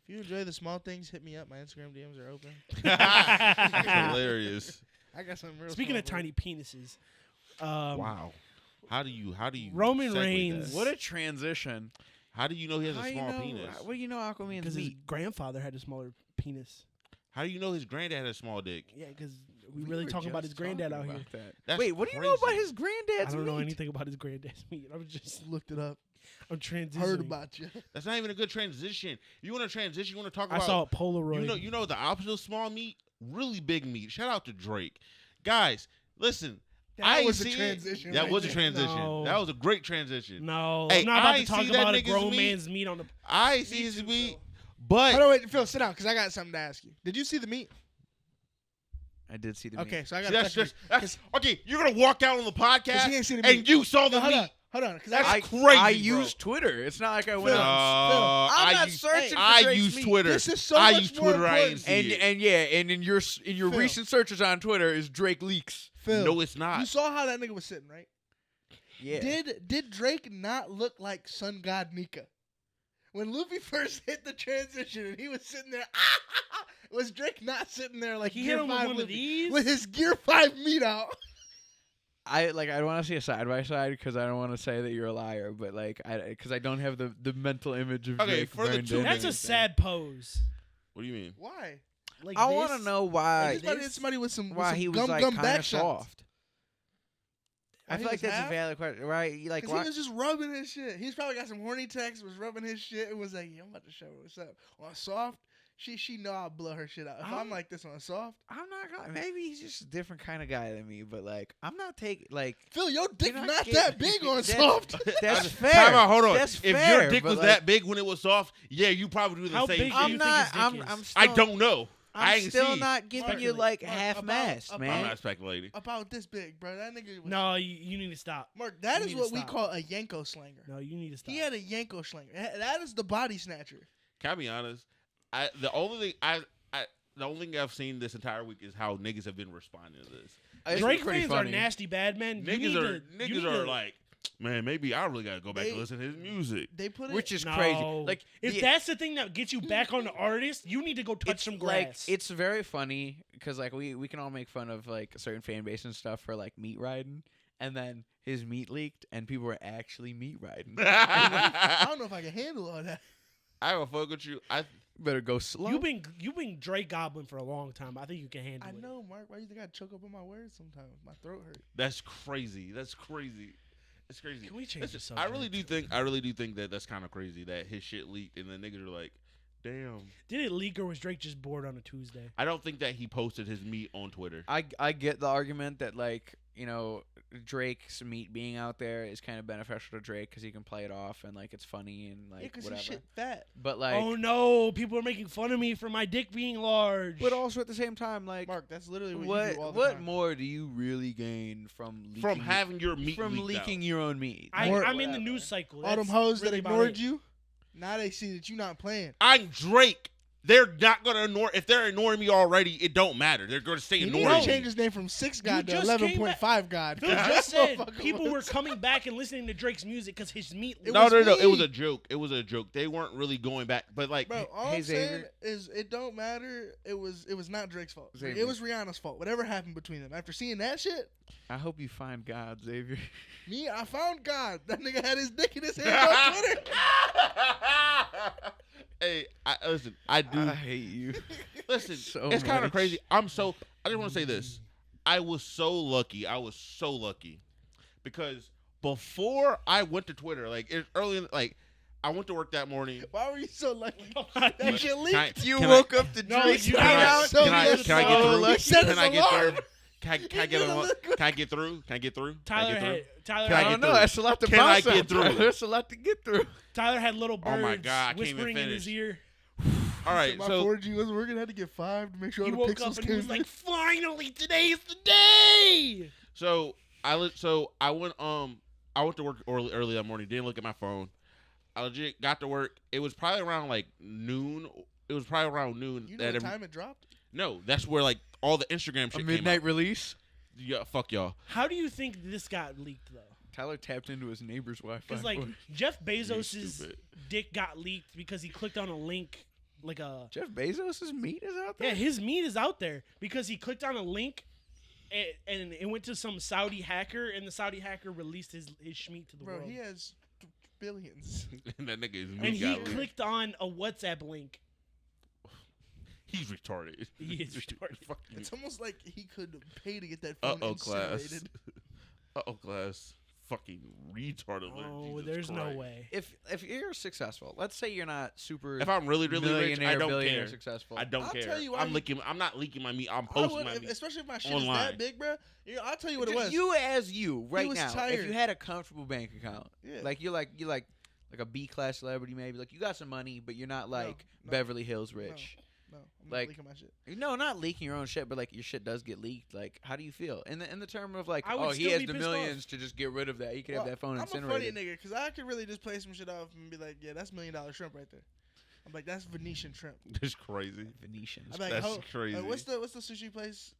If you enjoy the small things, hit me up. My Instagram DMs are open. that's hilarious. I got something real. Speaking small of for tiny you. penises, Wow. How do you Roman segue Reigns. that? What a transition. How do you know he has a How you small know- penis? What do you know Aquaman's because his meat? grandfather had a smaller penis. How do you know his granddad had a small dick? Yeah, because we really were talking about his just granddad talking out here. about that. That's Wait, what do you know about crazy. his granddad's I don't know meat? anything about his granddad's meat. I'm just Looked it up. I'm transitioning. Heard about you. That's not even a good transition. You want to transition? You want to talk I about? saw a Polaroid. You know the opposite of small meat, really big meat. Shout out to Drake, guys. Listen, That was a see it. transition. That right was a there. transition. No. That was a great transition. No, Hey, I'm not about I to talk see that about a nigga's grown meat. man's meat on the. I see Me his too, meat, Phil. but Hold on, wait, Phil, sit down, because I got something to ask you. Did you see the meat? I did see the Okay, meat. so I got. that's just okay. You're gonna walk out on the podcast he ain't seen the meat. and you saw the Hold meat. on, hold on, because That's I, crazy, I bro. used Twitter. It's not like I went Phil, on. I'm I not use, searching for I Drake's use meat. Twitter. This is so I much use more Twitter. I ain't important. see it. And yeah, and in your Phil. recent searches on Twitter is Drake leaks. Phil, No, it's not. you saw how that nigga was sitting, right? Yeah. Did Drake not look like Sun God Nika? When Luffy first hit the transition and he was sitting there, was Drake not sitting there like He Gear hit him with 5 one of Luffy? these. With his Gear 5 meat out. I want to see a side by side because I don't want to say that you're a liar, but because I don't have the mental image of Okay, Drake for the burned two in That's or a anything. sad pose. What do you mean? Why? Like I this? want to know why. Like somebody, somebody with some, Why he was gum like gum kind back of shots. soft. I Why he feel like was that's half? a valid question, right? Like, Because why? he was just rubbing his shit. He's probably got some horny texts, was rubbing his shit, and was like, yeah, I'm about to show her what's up. On soft, she know I'll blow her shit out. If I'm like this on soft, I'm not gonna. Maybe he's just a different kind of guy than me, but like, I'm not taking like. Phil, your dick You're not not that getting- big on that's- soft. That's fair. Time out, hold on. That's if fair, your dick but, was like, that big when it was soft, yeah, you probably do the How same big shit. do you I'm think not. his dick I'm. is? I'm still, I don't know. I I'm ain't still see. not giving you Speculate. like Mark, half about- mast, about- I'm man. not speculating. About this big, bro. That nigga was. No, you need to stop. Mark, that You is need to what we stop. call a Yanko slanger. No, you need to stop. He had a Yanko slanger. That is the body snatcher. Can I be honest? The only thing I've seen this entire week is how niggas have been responding to this. It's Drake pretty fans funny. are nasty bad men. You need Niggas to- are like, man, maybe I really gotta go back They- and listen to his music. They put it. Which is No. crazy. Like if the- that's the thing that gets you back on the artist, you need to go touch it's some like grass. it's very funny because like we can all make fun of like a certain fan base and stuff for like meat riding, and then his meat leaked and people were actually meat riding. I don't know if I can handle all that. I will fuck with you. Better go slow. You've been Drake Goblin for a long time. I think you can handle I it. know, Mark. Why you think I choke up on my words sometimes? My throat hurt. That's crazy. That's crazy. It's crazy. Can we change the I really subject? do think that that's kind of crazy that his shit leaked and the niggas are like, damn. Did it leak or was Drake just bored on a Tuesday? I don't think that he posted his meat on Twitter. I get the argument that like Drake's meat being out there is kind of beneficial to Drake because he can play it off and like it's funny and Yeah, like because whatever. his shit fat. But like, Oh no, people are making fun of me for my dick being large. but also at the same time, like, Mark, that's literally what you do all the what time. more do you really gain from leaking From having your meat from leaked leaking out. your own meat? I'm More- in the Whatever. news cycle. All them That's hoes really that about ignored it. you, now they see that you not playing. I'm Drake. They're not gonna ignore. If they're ignoring me already, it don't matter. They're gonna stay He needs ignoring to me. change his name from 6 God to just came 11.5 God. Phil That just said motherfucker people were was- coming back and listening to Drake's music because his meat. It No, was no, no. It me. was a joke. It was a joke. They weren't really going back. But like, Bro, all Hey, I'm saying Xavier. is it don't matter. It was not Drake's fault. Xavier. It was Rihanna's fault. Whatever happened between them. After seeing that shit, I hope you find God, Xavier. I found God. That nigga had his dick in his hand on Twitter. hey, listen. I do. I hate you. Listen, so it's kind of much. crazy. I just want to say this. I was so lucky. Because before I went to Twitter, like it's early, like I went to work that morning. Why were you so lucky? That That shit leaked. You can woke up to No, drink. you Can got I, out. so can I, good. can I get So through? lucky. Set Can his I get alarm. through? Can I get did a on? look. Can I get through? Can I get through? Tyler Can I had get Tyler. Can I I had- don't know. through? That's a lot to Can I bounce get on, through? Tyler. That's a lot to get through. Tyler had little birds Oh my God, I can't even whispering in his finish. ear. All right, My so 4G wasn't working. I had to get 5 to make sure He all the woke pixels up and he came was in. like, "Finally, today's the day." I went to work early that morning. Didn't look at my phone. I legit got to work. It was probably around like noon. It was probably around noon. You know what time it dropped? No, that's where like all the Instagram A shit midnight came release. out. Yeah, fuck y'all. How do you think this got leaked though? Tyler tapped into his neighbor's Wi-Fi. Because like Jeff Bezos's stupid. dick got leaked because he clicked on a link, like a Jeff Bezos' meat is out there. yeah, his meat is out there because he clicked on a link, and it went to some Saudi hacker, and the Saudi hacker released his schmeat to the Bro, world. he has billions. And that nigga is And meat he got leaked. clicked on a WhatsApp link. He's retarded. He is retarded. Fuck you. It's almost like he could pay to get that phone Class. incinerated. Class. Fucking retarded. Oh, Jesus there's no Christ. way. If you're successful, let's say you're not super If I'm really rich, millionaire, I don't billionaire care. successful. I don't I'll care. tell you why I'm not leaking my meat. I'm I posting would, my meat. especially if my shit is online. that big, bro. I'll tell you what it Just was. you as you right was now. If tired. you had a comfortable bank account, Yeah. like you're like a B class celebrity, maybe like you got some money, but you're not like no. Beverly Hills rich. No, I'm Like- not leaking my shit. No, not leaking your own shit, but like your shit does get leaked. Like, how do you feel? In the term of like, I would oh, he still has be the pissed millions off. to just get rid of that. He could Well, have that phone I'm a funny incinerated. nigga because I could really just play some shit off and be like, yeah, that's $1 million shrimp right there. I'm like, that's Venetian shrimp. That's crazy. Venetians. I'm like, That's ho- crazy. what's the sushi place?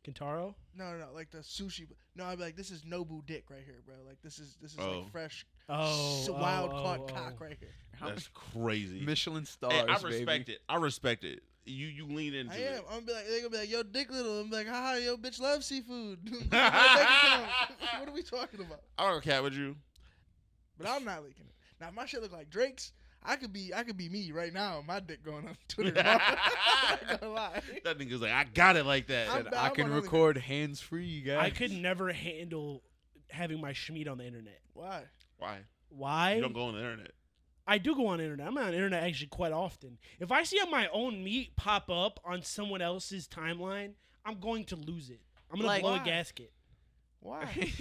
Kentaro? No, like the sushi. No, I'd be like, this is Nobu dick right here, bro. Like this is Oh. like fresh, Oh, wild caught cock right here. How That's crazy. Michelin stars, Hey, I respect baby. it. I respect it. You lean into I it. am. I'm gonna be like, they're gonna be like, yo, dick little. I'm like, haha, yo, bitch, love seafood. My bank account. What are we talking about? I don't cat with you. But I'm not leaking it. Now, if my shit look like Drake's, I could be me right now. My dick going on Twitter. tomorrow. I'm not gonna lie. That nigga's like, I got it like that. I'm- Said, I can on OnlyFans. record hands free, guys. I could never handle having my schmeat on the internet. Why? Why? Why? You don't go on the internet. I do go on the internet. I'm on the internet actually quite often. If I see my own meat pop up on someone else's timeline, I'm going to lose it. I'm gonna Like- blow a Why? gasket. Why?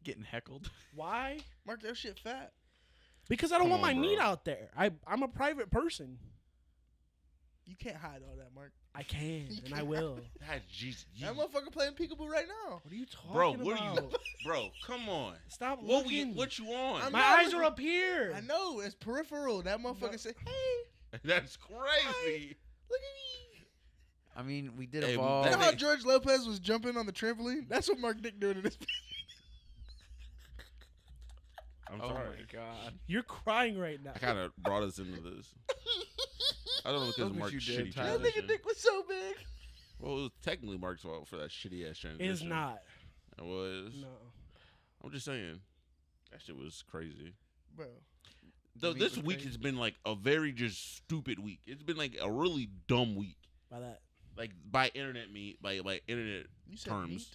Getting heckled. Why? Mark, that shit fat. Because I don't Come want my on, meat bro. out there. I'm a private person. You can't hide all that, Mark. I can and I will. That's Jesus. That motherfucker playing peekaboo right now. What are you talking Bro, about? what are you? Bro, come on. Stop What looking. you on? I'm my not eyes looking- are up here. I know it's peripheral. That motherfucker No. said, "Hey, That's crazy. look at me." I mean, we did Hey, evolve. You know that how nigga- George Lopez was jumping on the trampoline? That's what Mark Dick doing in this. I'm Oh sorry. my god. You're crying right now. I kind of brought us into this. I don't know because Look of what Mark's you did, shitty Tyler. That transition. nigga dick was so big. Well, it was technically Mark's fault for that shitty ass transition. It is not. It was. No. I'm just saying. That shit was crazy. Bro, Though meat this was week crazy. has been like a very just stupid week. It's been like a really dumb week. By that. Like by internet internet you said terms. meat?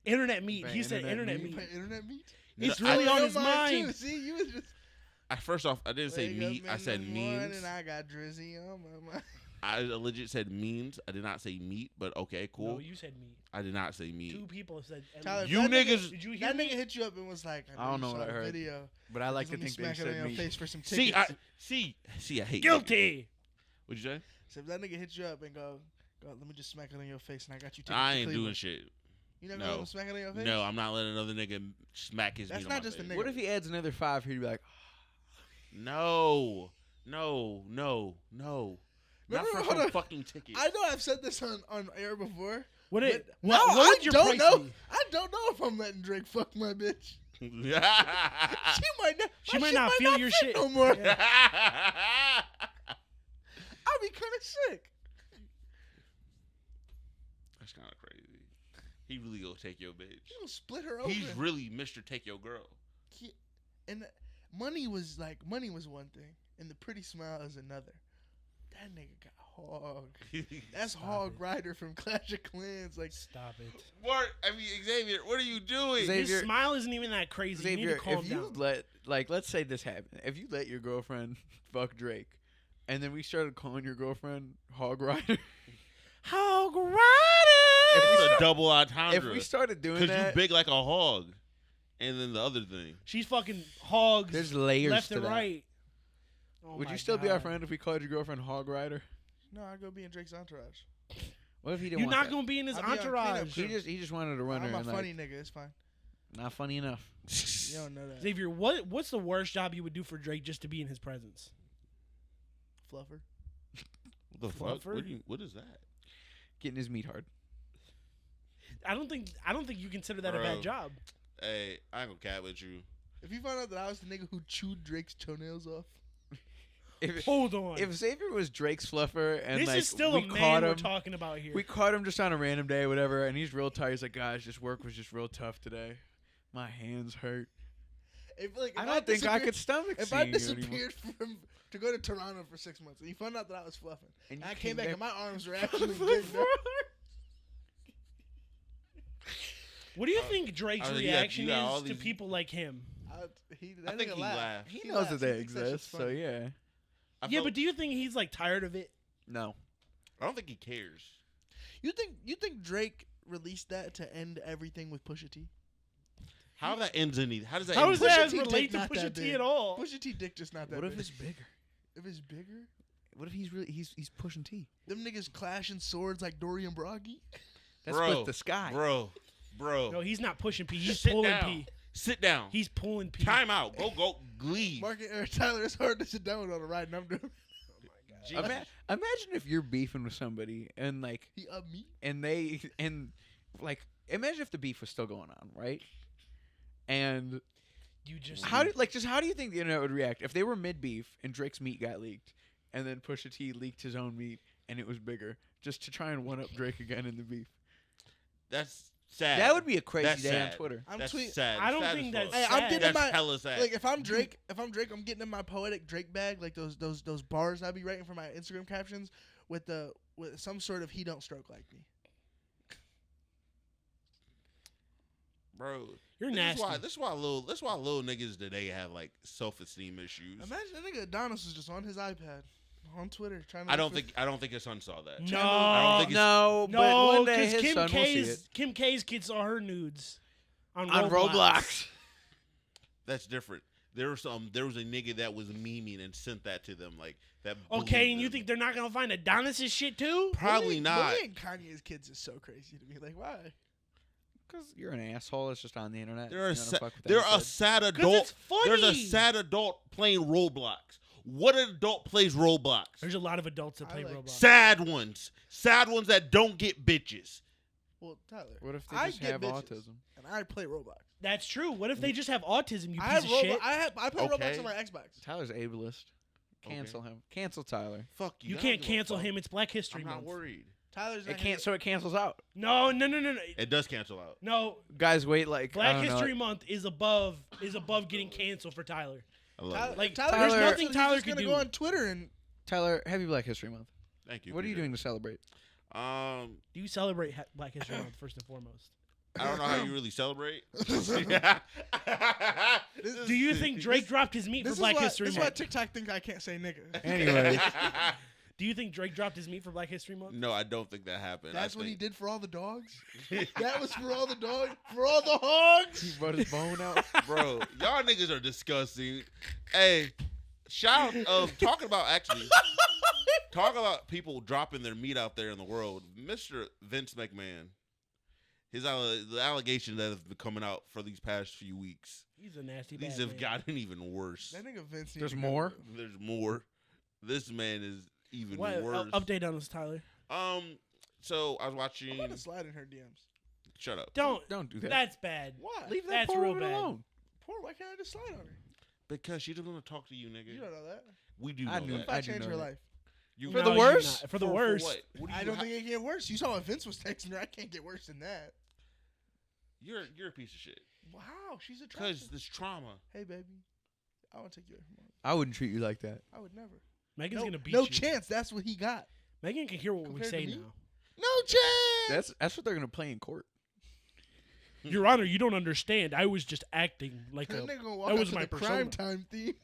Internet meat. By He said internet internet meat? meat. By internet meat? It's No, really Oh, on your his Too. mind. See, you was just First off, I didn't say wake meat. up I in said the memes. morning, I got drizzy on my mind. I legit said memes. I did not say meat, but okay, cool. No, you said meat. I did not say meat. Two people have said. Tyler, if You that nigga- niggas- Did you hear That me? nigga hit you up and was like, I don't know you what saw I the heard. Video. But I like Let to me think they smack it on said your me. face for some See, tickets. I hate niggas. Guilty. What'd you say? So if that nigga hit you up and go, let me just smack it on your face and I got you tickets I to ain't doing Cleveland." shit. You never No. let him smack it on your face? No, I'm not letting another nigga smack his That's meat on not my just a face. nigga. What if he adds another 5 here? He'd be like, No. Not Remember- for hold some on. fucking ticket. I know I've said this on air before. What it? but What, no, what would I your don't price know. be? I don't know if I'm letting Drake fuck my bitch. She might not. She my might shit not feel your fit shit. no more. Yeah. I'll be kind of sick. That's kind of crazy. He really gonna take your bitch. You gonna split her open. He's really Mr. Take Your Girl. And money was one thing, and the pretty smile is another. That nigga got Hog. That's Stop Hog it. Rider from Clash of Clans. Like, Stop it. Mark, I mean Xavier, what are you doing? Xavier- His smile isn't even that crazy. You need Xavier, to calm if you down. let's say this happened. If you let your girlfriend fuck Drake, and then we started calling your girlfriend Hog Rider, Hog Rider. It's a double entendre. if we started doing Because you that, big like a hog, and then the other thing. She's fucking hogs there's layers left to and that. right. Oh Would my you still be our God. friend if we called your girlfriend Hog Rider? no, I go be in Drake's entourage. What if he didn't You're want not that? going to be in his I'll be on cleanup entourage. crew. He just wanted to run I'm her a and funny nigga. It's fine. not funny enough. You don't know that. Xavier, what's the worst job you would do for Drake just to be in his presence? Fluffer. What the fuck? Fluffer? What is that? Getting his meat hard. I don't think you consider that a Bro. bad job. Hey, I ain't gonna cat with you. If you found out that I was the nigga who chewed Drake's toenails off, Hold on. If Xavier was Drake's fluffer and this like is still we a man caught we're him, talking about here. we caught him just on a random day, whatever, and he's real tired. He's like, guys, this work was just real tough today. My hands hurt. if I don't think I could stomach If seeing I you anymore. disappeared from to go to Toronto for 6 months and you found out that I was fluffing, And you I came back and my arms were back- actually big. now. What do you think Drake's I mean, you got- reaction you got all is to these- people like him? I think he laughed. He knows that they He thinks that shit's exist, so funny. yeah. I Yeah, felt- but do you think he's like tired of it? No. I don't think he cares. You think Drake released that to end everything with Pusha T? How that ends any? How does that? How end does Pusha that T relate dick to not Pusha that T big. at all? Pusha T dick just not that What if big. it's bigger? If it's bigger, What if he's pushing T? them niggas clashing swords like Dory and Broggy. That's Bro, with the sky. bro. No, he's not pushing P. He's Sit pulling down. P. Sit down. He's pulling P. Time out. Go. Leave. Tyler, it's hard to sit down with all the ride, and I'm doing. Jesus. Imagine if you're beefing with somebody and like He up me. and like imagine if the beef was still going on, right? And You just how do you think the internet would react if they were mid beef and Drake's meat got leaked and then Pusha T leaked his own meat and it was bigger just to try and one up Drake again in the beef? That's sad. That would be a crazy That's day on sad. Twitter. I'm That's tweet- sad. I don't Sad think as fuck. that's Hey, I'm sad. getting That's my hella sad. like if I'm Drake, I'm getting in my poetic Drake bag, like those bars I be writing for my Instagram captions with some sort of he don't stroke like me. Bro. You're This nasty. is why little niggas today have like self-esteem issues. Imagine that nigga Adonis was just on his iPad on Twitter trying to. I don't think his son saw that. No, I don't think it's- No, but no, one day because his son will see it Kim K's kids saw her nudes on on Roblox. That's different. There was a nigga that was memeing and sent that to them like that. Okay, bullied and you them. think they're not gonna find Adonis's shit too? Probably not. Bullying Kanye's kids is so crazy to me. Like why? Because you're an asshole. It's just on the internet. They're You a wanna sa- fuck with they're that a kid. sad 'Cause adult. it's funny. There's a sad adult playing Roblox. What adult plays Roblox? There's a lot of adults that I play like- Roblox. Sad ones that don't get bitches. Well, Tyler, What if they I just get have bitches. autism? and I play Roblox. That's true. What if they just have autism? You I piece have of shit. I play Roblox Okay. on my Xbox. Tyler's ableist. Cancel him. Cancel Tyler. Fuck you. You I don't can't give a cancel fuck. him. It's Black History I'm not Month. worried. Tyler's It not can't. So it cancels out. No. It does cancel out. No. Guys, wait. Like I Black don't know. History Month is above getting canceled for Tyler. I love Tyler, it. Like, Tyler, there's nothing he's Tyler just could gonna do. go on Twitter and Tyler, Happy Black History Month. Thank you. What are you appreciate doing to celebrate? it. Do you celebrate Black History Month first and foremost? I don't know how you really celebrate. Do you think Drake dropped his meat for Black History This is why Month? TikTok think I can't say nigga. Anyway, Do you think Drake dropped his meat for Black History Month? No, I don't think that happened. That's I what he think- did for all the dogs. That was for all the dogs. For all the hogs. he brought his bone out. Bro, y'all niggas are disgusting. Hey, shout talking about people dropping their meat out there in the world. Mr. Vince McMahon, the allegations that have been coming out for these past few weeks, He's a nasty these bad have man. gotten even worse. That nigga Vince. There's need to go. more? There's more. This man is even What? worse. Update on this, Tyler. So I was I'm watching. about to slide in her DMs. Shut up. Don't. Don't do that. That's bad. Why? Leave that That's poor real woman bad. alone. Poor. Why can't I just slide on her? Because she doesn't want to talk to you, nigga. You don't know that. We do know I knew- that. If I I do change know her that. life. You, For the No, you're worst? not. For the worst. what? What do I you- don't how- think it can get worse. You saw when Vince was texting her. I can't get worse than that. You're a piece of shit. Wow, she's Because attractive. this trauma. Hey, baby, I want to take you away from her. I wouldn't treat you like that. I would never. Megan's No, gonna beat no you. chance. That's what he got. Megan can hear what we Compared say to me? now. No chance. That's what they're gonna play in court. Your Honor, you don't understand. I was just acting like That a. nigga gonna walk that out was to my the crime persona. time theme.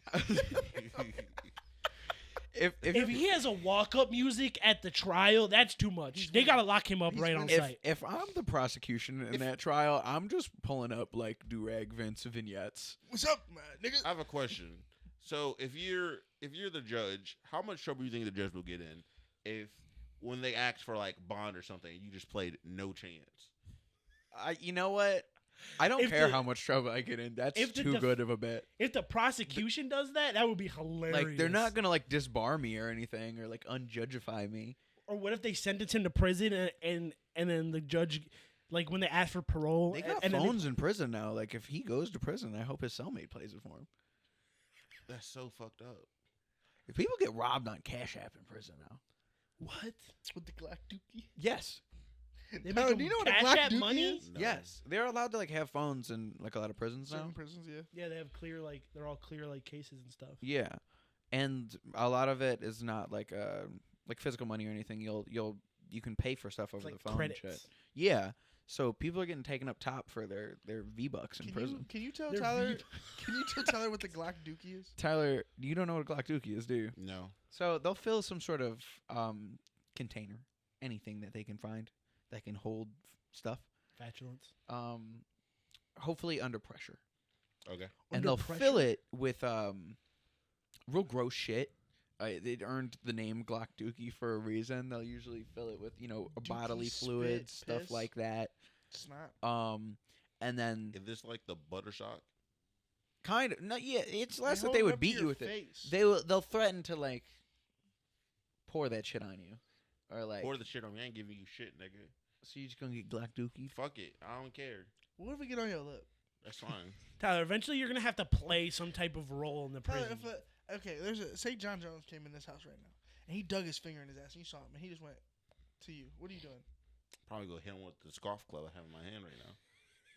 If If he has a walk-up music at the trial, that's too much. They gotta lock him up He's right on winning. site. if I'm the prosecution in that trial, I'm just pulling up like do-rag Vince vignettes. What's up, man, nigga? I have a question. So if you're the judge, how much trouble do you think the judge will get in if when they ask for like bond or something, you just played no chance? You know what? I don't If care the- how much trouble I get in. That's if the too good of a bet. If the prosecution does that, that would be hilarious. Like they're not gonna like disbar me or anything or like unjudgify me. Or what if they sentence him to prison and then the judge, like when they ask for parole, They got and then they- phones in prison now. Like if he goes to prison, I hope his cellmate plays it for him. That's so fucked up. If people get robbed on Cash App in prison now, what? With the Glock Dookie. yes, They No, make do you them know what a Cash Glock App Dookie money? is? No. yes, they're allowed to like have phones in like a lot of prisons now. Certain prisons, yeah. Yeah, they have clear they're all clear cases and stuff. Yeah, and a lot of it is not like physical money or anything. You can pay for stuff over It's like the phone. credits. And shit. Yeah, so people are getting taken up top for their V-bucks in prison. Can you tell They're Tyler? deep. Can you tell Tyler what the Glock Dookie is? Tyler, you don't know what a Glock Dookie is, do you? No. So they'll fill some sort of container, anything that they can find that can hold stuff. Fatulence. Hopefully under pressure, Okay. and Under they'll pressure? fill it with real gross shit. It earned the name Glock Dookie for a reason. They'll usually fill it with bodily spit, fluids, stuff piss. like that. Snot. And then Is this like the butter shock? kind of no, yeah, it's less that hold they it would up to beat your you with it. face. They'll threaten to like pour that shit on you, or like Pour the shit on me. I ain't giving you shit, nigga. so you just gonna get Glock Dookie. Fuck it. I don't care. What if we get on your lip? That's fine. Tyler, eventually you're gonna have to play some type of role in the Tyler, prison. okay, say John Jones came in this house right now and he dug his finger in his ass and you saw him and he just went to you. What are you doing? Probably go hit him with the golf club I have in my hand right now.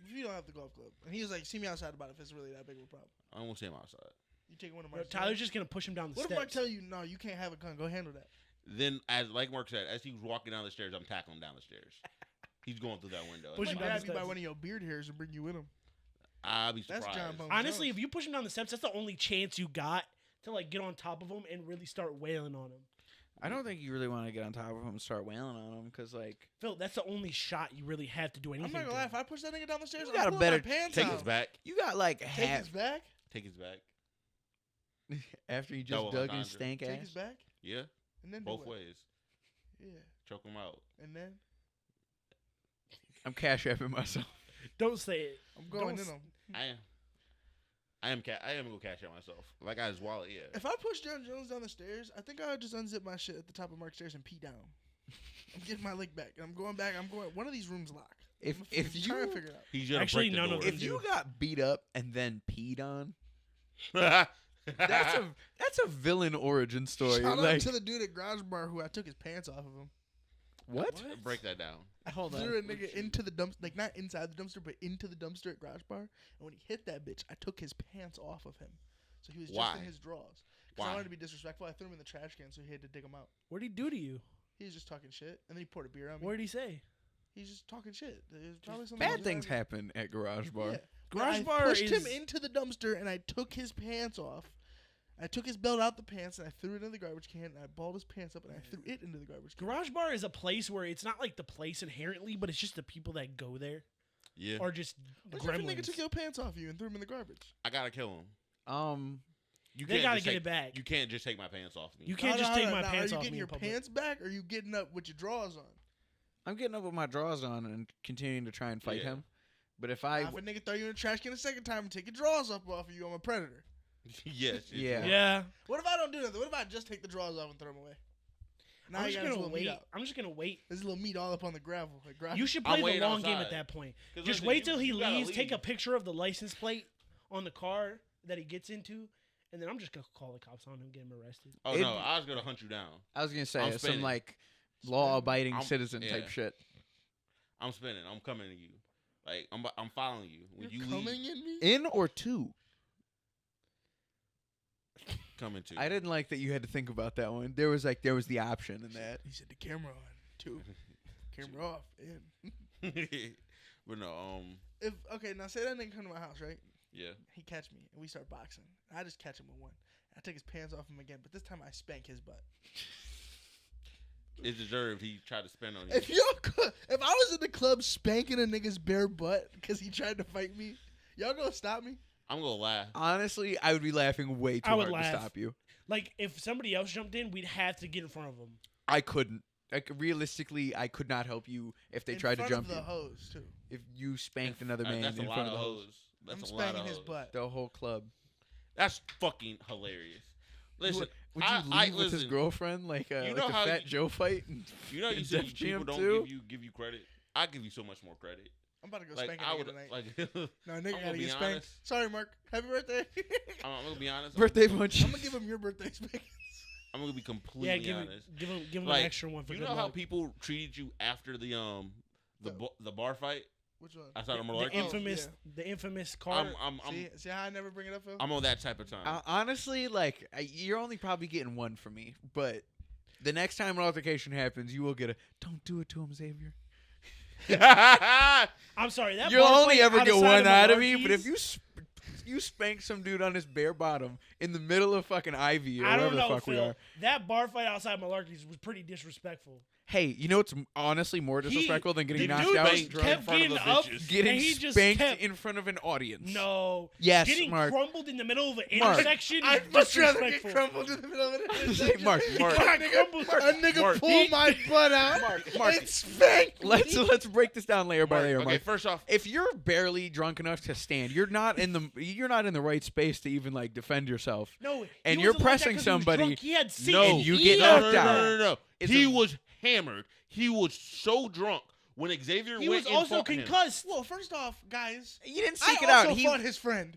If you don't have the golf club and he was like, "See me outside about it if it's really that big of a problem." I won't see him outside. You take one of Bro, my. Tyler's just gonna push him down the What steps. if I tell you no? You can't have a gun. Go handle that. Then, as like Mark said, as he was walking down the stairs, I'm tackling him down the stairs. He's going through that window. Push He him might down the grab you by steps. one of your beard hairs and bring you in him. I'll be That's surprised. John Bones. Honestly, Jones. if you push him down the steps, that's the only chance you got to like get on top of him and really start wailing on him. I don't think you really want to get on top of him and start wailing on him because like Phil, that's the only shot you really have to do I'm anything. not gonna lie. to If him. I push that nigga down the stairs, You I'm got a pulling better- my pants Take out. his back. you got like Take half his back. Take his back. after you just Double dug his entendre. stank Take ass. his back. Yeah, And then do both what? ways. Yeah. Choke him out. And then I'm cash apping myself. Don't say it. I'm going Don't in s- him. I am gonna cash out myself. If I got his wallet, yeah. If I push John Jones down the stairs, I think I would just unzip my shit at the top of Mark's stairs and pee down. I'm getting my leg back. And I'm going back. I'm going. One of these rooms locked. If I'm if trying to you figure it out. He's gonna Actually, break the none of door. them if you got beat up and then peed on, That's that's a villain origin story. Shout out Like to the dude at Garage Bar who I took his pants off of him. what? break that down. Hold Threw a nigga into the dumpster, like not inside the dumpster, but into the dumpster at Garage Bar. And when he hit that bitch, I took his pants off of him, so he was just Why? in his drawers. Because I Why? wanted to be disrespectful. I threw him in the trash can, so he had to dig him out. What did he do to you? He was just talking shit, and then he poured a beer on me. What did he say? He's just talking shit. There's probably something Bad was things wrong. happen at Garage Bar. Yeah. Garage I Bar pushed is him into the dumpster, and I took his pants off. I took his belt out the pants, and I threw it in the garbage can, and I balled his pants up, and I threw it into the garbage can. Garage Bar is a place where it's not like the place inherently, but it's just the people that go there Yeah, are just What if a nigga gremlins. took your pants off you and threw them in the garbage? I gotta kill him. You They can't gotta just get take- it back. You can't just take my pants off me. You can't No, just no, take no, my no. pants Are you off getting me your in public. pants back, or are you getting up with your drawers on? I'm getting up with my drawers on and continuing to try and fight Yeah. him. But if Now, I if a nigga throw you in the trash can a second time and take your drawers up off of you, I'm a predator. yes. Yeah. Yeah, What if I don't do nothing? What if I just take the drawers off and throw them away? Now I'm you just got this gonna little meat wait. out. I'm just gonna wait. There's a little meat all up on the gravel. Like gravel. You should I'm play the waiting long game outside. at that point. 'Cause Just listen, wait till he you gotta leaves. Take a leave. picture of the license plate on the car that he gets into, and then I'm just gonna call the cops on him, get him arrested. Oh It- no, I was gonna hunt you down. I was gonna say I'm some spinning. like law-abiding I'm- citizen yeah. type shit. I'm spinning. I'm coming to you. Like I'm following you. When You're you coming leave, in me. In or two? coming to. I didn't like that you had to think about that one. There was the option in that. He said the camera on too. Camera off. In. But no, If okay, now say that nigga come to my house, right? yeah. He catch me and we start boxing. I just catch him with one. I take his pants off him again, but this time I spank his butt. It's deserved. He tried to spin on you. If I was in the club spanking a nigga's bare butt because he tried to fight me, y'all gonna stop me? I'm gonna laugh. Honestly, I would be laughing way too I would hard to laugh. stop you. Like if somebody else jumped in, we'd have to get in front of them. I couldn't. Like realistically, I could not help you if they In tried to front jump of the you. hose too. If you spanked another man That's a in lot front of of the hoes. That's I'm a lot spanking of his hoes. butt. the whole club. That's fucking hilarious. Listen, Would you leave with his girlfriend like you like know the how Fat Joe fight? you know, you and see Def people Jam don't too? give you credit. I give you so much more credit. I'm about to go Like spank a I nigga would tonight. like. No, I'm nigga gonna gotta be get spanked. honest. Sorry, Mark. Happy birthday. I'm gonna be honest. Birthday punch. I'm gonna give him your birthday spank. I'm gonna be completely Yeah, give honest. him Like, an extra one for You good know how luck. people treated you after the bar fight Which one? outside of the Malarkey? infamous, the infamous card. See how I never bring it up, Phil? I'm on that type of time. Honestly, like you're only probably getting one from me, but the next time an altercation happens, you will get a "Don't do it to him, Xavier." I'm sorry, that You'll bar only fight ever get outside one of out of me, but Malarkey's, if you spank some dude on his bare bottom in the middle of fucking Ivy or I wherever don't the know, fuck we Phil. are. That bar fight outside Malarkey's was pretty disrespectful. Hey, you know what's honestly more disrespectful than getting the knocked dude out? just drunk kept in front of getting the up, bitches. Getting and he just spanked kept in front of an audience. no. Yes, getting Mark. crumbled in the middle of an Mark. intersection. I'd is much rather get disrespectful. crumbled in the middle of it. Mark, A nigga Mark. pulled my butt out Mark. and spanked me. let's break this down layer by layer, Okay, Mark. first off, If you're barely drunk enough to stand, you're not in the right space to even like defend yourself. No, he And you're wasn't like that pressing 'cause he was somebody- drunk. He had no, And you get no, knocked no, out. No. It's He a- was hammered. He was so drunk when Xavier He went was and also fought him. concussed. Well, first off, guys, You didn't I seek it also out. fought his friend.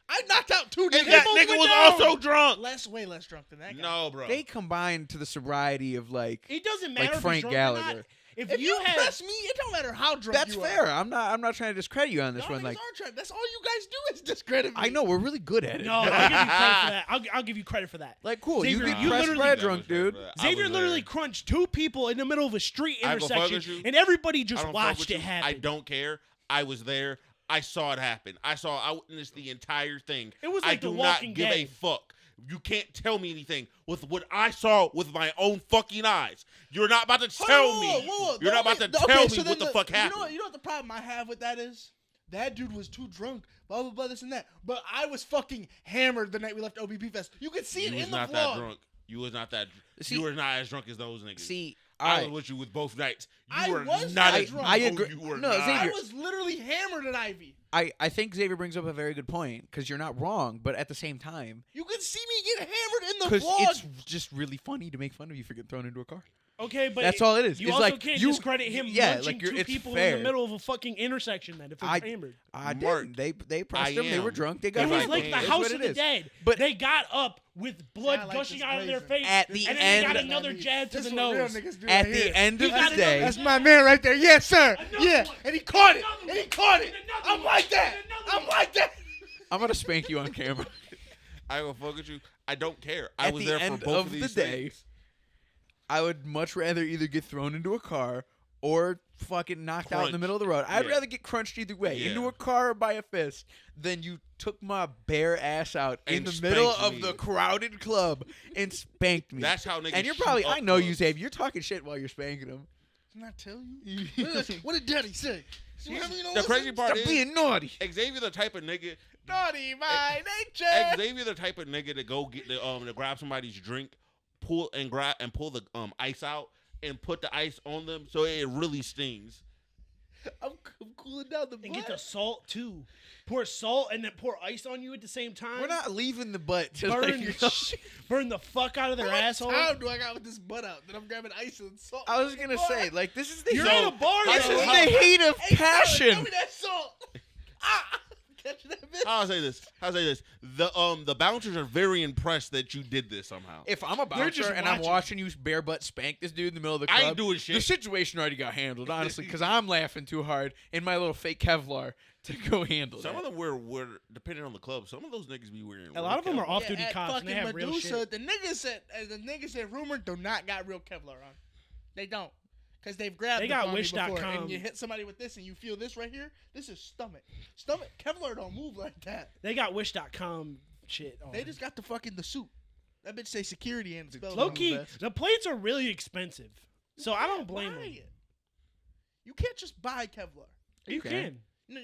I knocked out two And niggas. that both nigga went was down. also drunk. Way less drunk than that guy. No, bro. They combined to the sobriety of like. It doesn't Like matter if Frank he's drunk or Gallagher. not. If If you had press me, it don't matter how drunk That's you fair. are. I'm not trying to discredit you on this Y'all one. niggas Like are trying. That's all you guys do is discredit me. I know we're really good at it. no, I'll give you credit for that. I'll give you credit for that. Like cool. Xavier, you get you pressed literally- by a That drunk was dude. right, bro. I Xavier was literally there. crunched two people in the middle of a street I ain't gonna fuck intersection, with you. and everybody I just don't fuck watched with it you. happen. I don't care. I was there. I saw it happen. I witnessed the entire thing. It was I like do The not Walking give a Dead. fuck. You can't tell me anything with what I saw with my own fucking eyes. You're not about to tell me. You're not about to tell me what the fuck happened. You know what the problem I have with that is? That dude was too drunk, blah, blah, blah, this and that. But I was fucking hammered the night we left OBP Fest. You could see it You was in the not vlog. that drunk. You was not that. See- You were not as drunk as those niggas. See, I I was with you with both nights. You I were was not not as drunk. drunk. I No, agree. You were No, not. Xavier- I was literally hammered at Ivy. I think Xavier brings up a very good point because you're not wrong, but at the same time, You could see me get hammered in the because vlog. it's just really funny to make fun of you for getting thrown into a car. Okay, but That's all it is. You It's also like, can't you- discredit him yeah, munching like, you're- two it's people fair. in the middle of a fucking intersection. Then if I- it's hammered, I Mark, didn't. They pressed I them. They were am. drunk. They it got If was I like can, the it's House what of it the is. Dead. But- they got up with blood I like gushing this out of their blazing. face, At the and then they got end- another jab to This the what real nose. niggas do At right the here. end He of got the another- day, That's my man right there. Yes, sir. Another Yeah. one. And he caught it. Another And he one. caught it. And another I'm one. like that. And another I'm one. like that. I'm gonna spank you on camera. I will fuck with you. I don't care. I At was the there for end both of of the these day, things. I would much rather either get thrown into a car or fucking knocked out in the Crunch. middle of the road. I'd Yeah. rather get crunched either way, Yeah. into a car or by a fist, than you took my bare ass out in And the middle spanked of me. the crowded club and spanked me. That's how niggas. and you're shoot probably, up I know you, clubs. Xavier. You're talking shit while you're spanking him. Didn't I tell you? What did Daddy say? See what happened, you know The what? crazy part Stop is being naughty. Xavier the type of nigga. Naughty by nature. Xavier the type of nigga to go get to grab somebody's drink, pull the ice out and put the ice on them so it really stings. I'm cooling down the And get butt. the salt too. Pour salt and then pour ice on you at the same time. We're not leaving the butt to burn, like, burn the fuck out of their How much asshole. time do I got with this butt out that I'm grabbing ice and salt? I was gonna say, like, this is the You're heat. in a bar This though. is the heat of Hey, Tyler, passion. Give me that salt. Ah, catch that bitch. I'll say this. The bouncers are very impressed that you did this somehow. If I'm a They're just bouncer and I'm watching. watching you bare butt spank this dude in the middle of the club, I ain't doing shit. the situation already got handled, honestly, because I'm laughing too hard in my little fake Kevlar to go handle Some that. of them were depending on the club. Some of those niggas be wearing. A lot of them are Kevlar. off-duty at cops, and they fucking have real Medusa, shit. the niggas said rumor do not got real Kevlar on. They don't. Because they've grabbed They them got on me Wish.com. before, and you hit somebody with this and you feel this right here. This is stomach. Kevlar don't move like that. They got Wish.com shit on. They just got the suit. That bitch say security and spell Low key, the plates are really expensive, so I don't blame them. You can't just buy Kevlar. You can. No,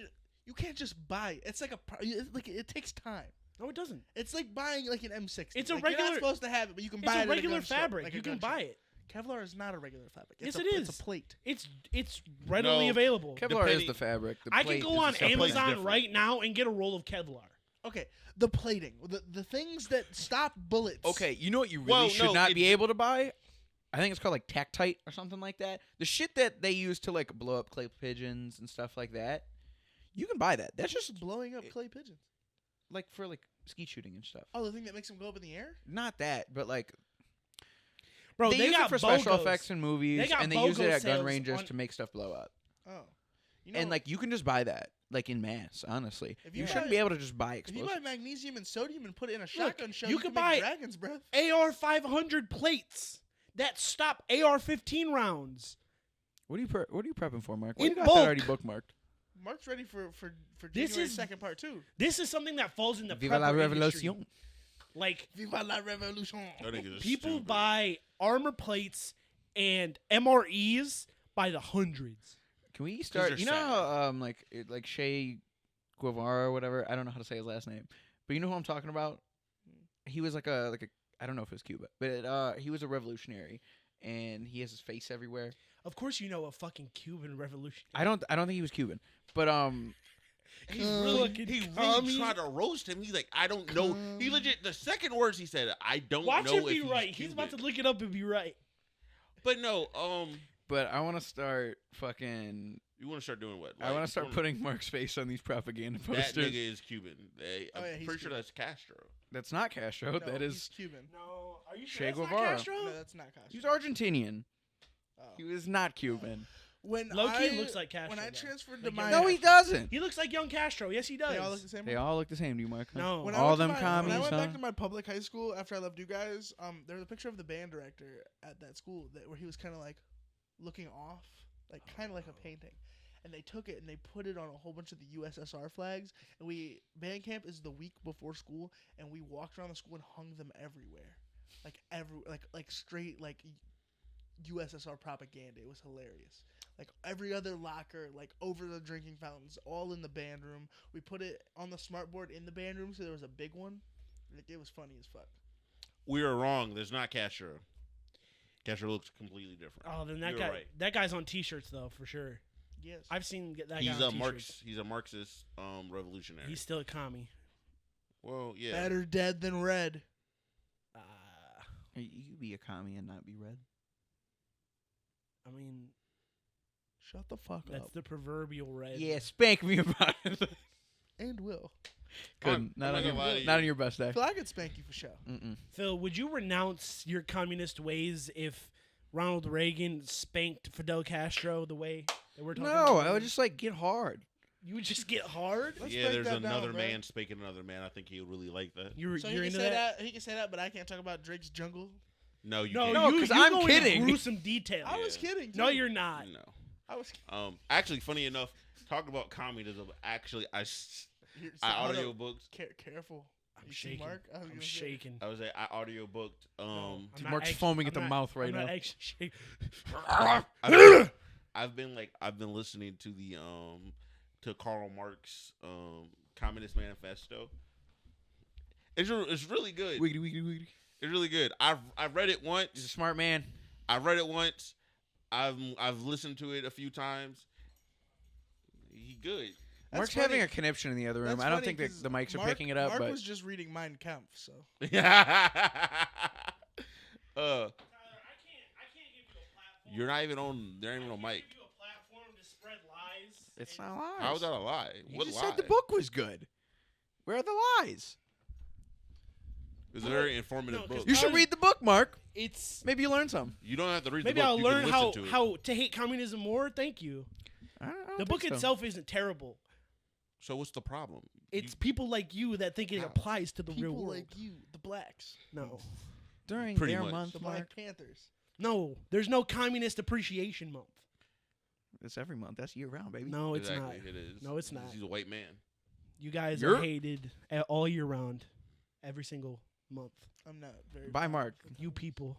you can't just buy it. It's like it takes time. No, it doesn't. It's like buying like an M60. It's a You're regular- not supposed to have it, but you can It's buy it a at regular gun store, fabric. like a You can gun buy shop. it. Kevlar is not a regular fabric. Yes, It's it a, is. It's a plate. It's readily No. available. Kevlar is Depending- the fabric. The I can plate go is on the stuff. plate's Amazon different. right now and get a roll of Kevlar. Okay, the plating, the things that stop bullets. Okay, you know what you really Well, should no, not it- be able to buy? I think it's called like Tactite or something like that. The shit that they use to like blow up clay pigeons and stuff like that. You can buy that. That's just blowing up clay pigeons. like for like skeet shooting and stuff. Oh, the thing that makes them go up in the air? Not that, but like Bro, they they use got it for special BOGOs. effects in movies, They got and they use it BOGO at gun sales ranges on- to make stuff blow up. Oh. You know, And like you can just buy that like in mass. Honestly, If you, you shouldn't buy- be able to just buy if you explosives. buy magnesium and sodium and put it in a shotgun shell, you you could can buy make dragon's breath. AR 500 plates that stop AR 15 rounds. What are you prepping for, Mark? Why In you got bulk. that already bookmarked? Mark's ready for This January is- 2nd part 2. This is something that falls in the Viva la prepper industry. revolution. Like Viva la revolution. That niggas is people stupid. buy armor plates and MREs by the hundreds. Can we they're start? You know sad. how like Shea Guevara or whatever. I don't know how to say his last name, but you know who I'm talking about. He was like a I don't know if it was Cuba, but he was a revolutionary, and he has his face everywhere. Of course, you know a fucking Cuban revolution. I don't think he was Cuban, but He's really, He really tried to roast him. He's like, I don't know. He legit. The second words he said, I don't watch know him if be he's right. He's about to Cuban. look it up and be right. But no, but I want to start fucking. you want to start doing what? I want to Like, start you wanna- putting Mark's face on these propaganda That posters. nigga is Cuban. I'm Oh, yeah, he's pretty sure Cuban. that's Castro. That's not Castro. No, that he's is Cuban. No, are you Che sure that's not Guevara. Castro? No, that's not Castro. he's Argentinian. Oh. He was not Cuban. When Low-key I, looks like Castro, When I though. transferred to Like my young No, he doesn't. He looks like young Castro. Yes, he does. They all look the same. They all look the same to you, Mark. No. When All I went them to my, commies, When I went huh? back to my public high school after I left you guys, there was a picture of the band director at that school where he was kind of like looking off, like kind of like a painting. And they took it and they put it on a whole bunch of the USSR flags. And band camp is the week before school, and we walked around the school and hung them everywhere, like straight like USSR propaganda. It was hilarious. Like every other locker, like over the drinking fountains, all in the band room. We put it on the smart board in the band room, so there was a big one. Like, it was funny as fuck. We are wrong. There's not Castro. Castro looks completely different. Oh, then that You're guy. right. That guy's on T-shirts though, for sure. Yes. I've seen that He's guy on a T-shirts. He's a Marxist revolutionary. He's still a commie. Well, yeah. Better dead than red. You could be a commie and not be red. I mean, Shut the fuck that's up. the proverbial red. Yeah, spank me about it. And will. Couldn't. I'm not gonna lie to you. Not on your best day. Phil, I could spank you for show. Mm-mm. Phil, would you renounce your communist ways if Ronald Reagan spanked Fidel Castro the way that we're talking about? No, I would just like get hard. You would just get hard? Let's Yeah, break there's that down, another bro. man spanking another man. I think he would really like that. You're So he into can say that? that. He can say that, but I can't talk about Drake's jungle. No, you No, can't. No, you, 'cause you I'm go into kidding. gruesome detail. I was Yeah. kidding. No, too. you're not. No. I was. Actually, funny enough, talking about communism. Actually, I Here, I hold up. audiobooked. Careful. I'm You see shaking. Mark? I was I'm gonna say- shaking. I was like, I audiobooked. I'm not Mark's actu- foaming I'm at the not- mouth right I'm now. not actually shaking. I've been listening to the to Karl Marx Communist Manifesto. It's really good. Wiggity, wiggity, wiggity. It's really good. I've read it He's a once. smart man. I've read it once. I've listened to it a few times. He good. That's Mark's funny. having a conniption in the other room. That's I don't funny think that 'cause the mics are Mark- picking it up, Mark but was just reading Mein Kampf, so. You're not even on. They're not even on mic. it's not lies. How was that a lie? You What just lie? said the book was good. Where are the lies? It's a very informative No, 'cause book. You should read the book, Mark. It's Maybe you learn something. You don't have to read maybe the book. I'll You learn can how listen to it. how to hate communism more. Thank you. I don't The think book so. itself isn't terrible. So what's the problem? It's people like you that think it How? applies to the real People world. like you, the blacks, No, During Pretty their much. month, the Mark. Black Panthers. no, there's no communist appreciation month. It's every month. That's year round, baby. No, it's exactly, not. It is. No, it's not. He's a white man. You guys You're- are hated all year round, every single month. I'm not very. Bye, Mark. You people.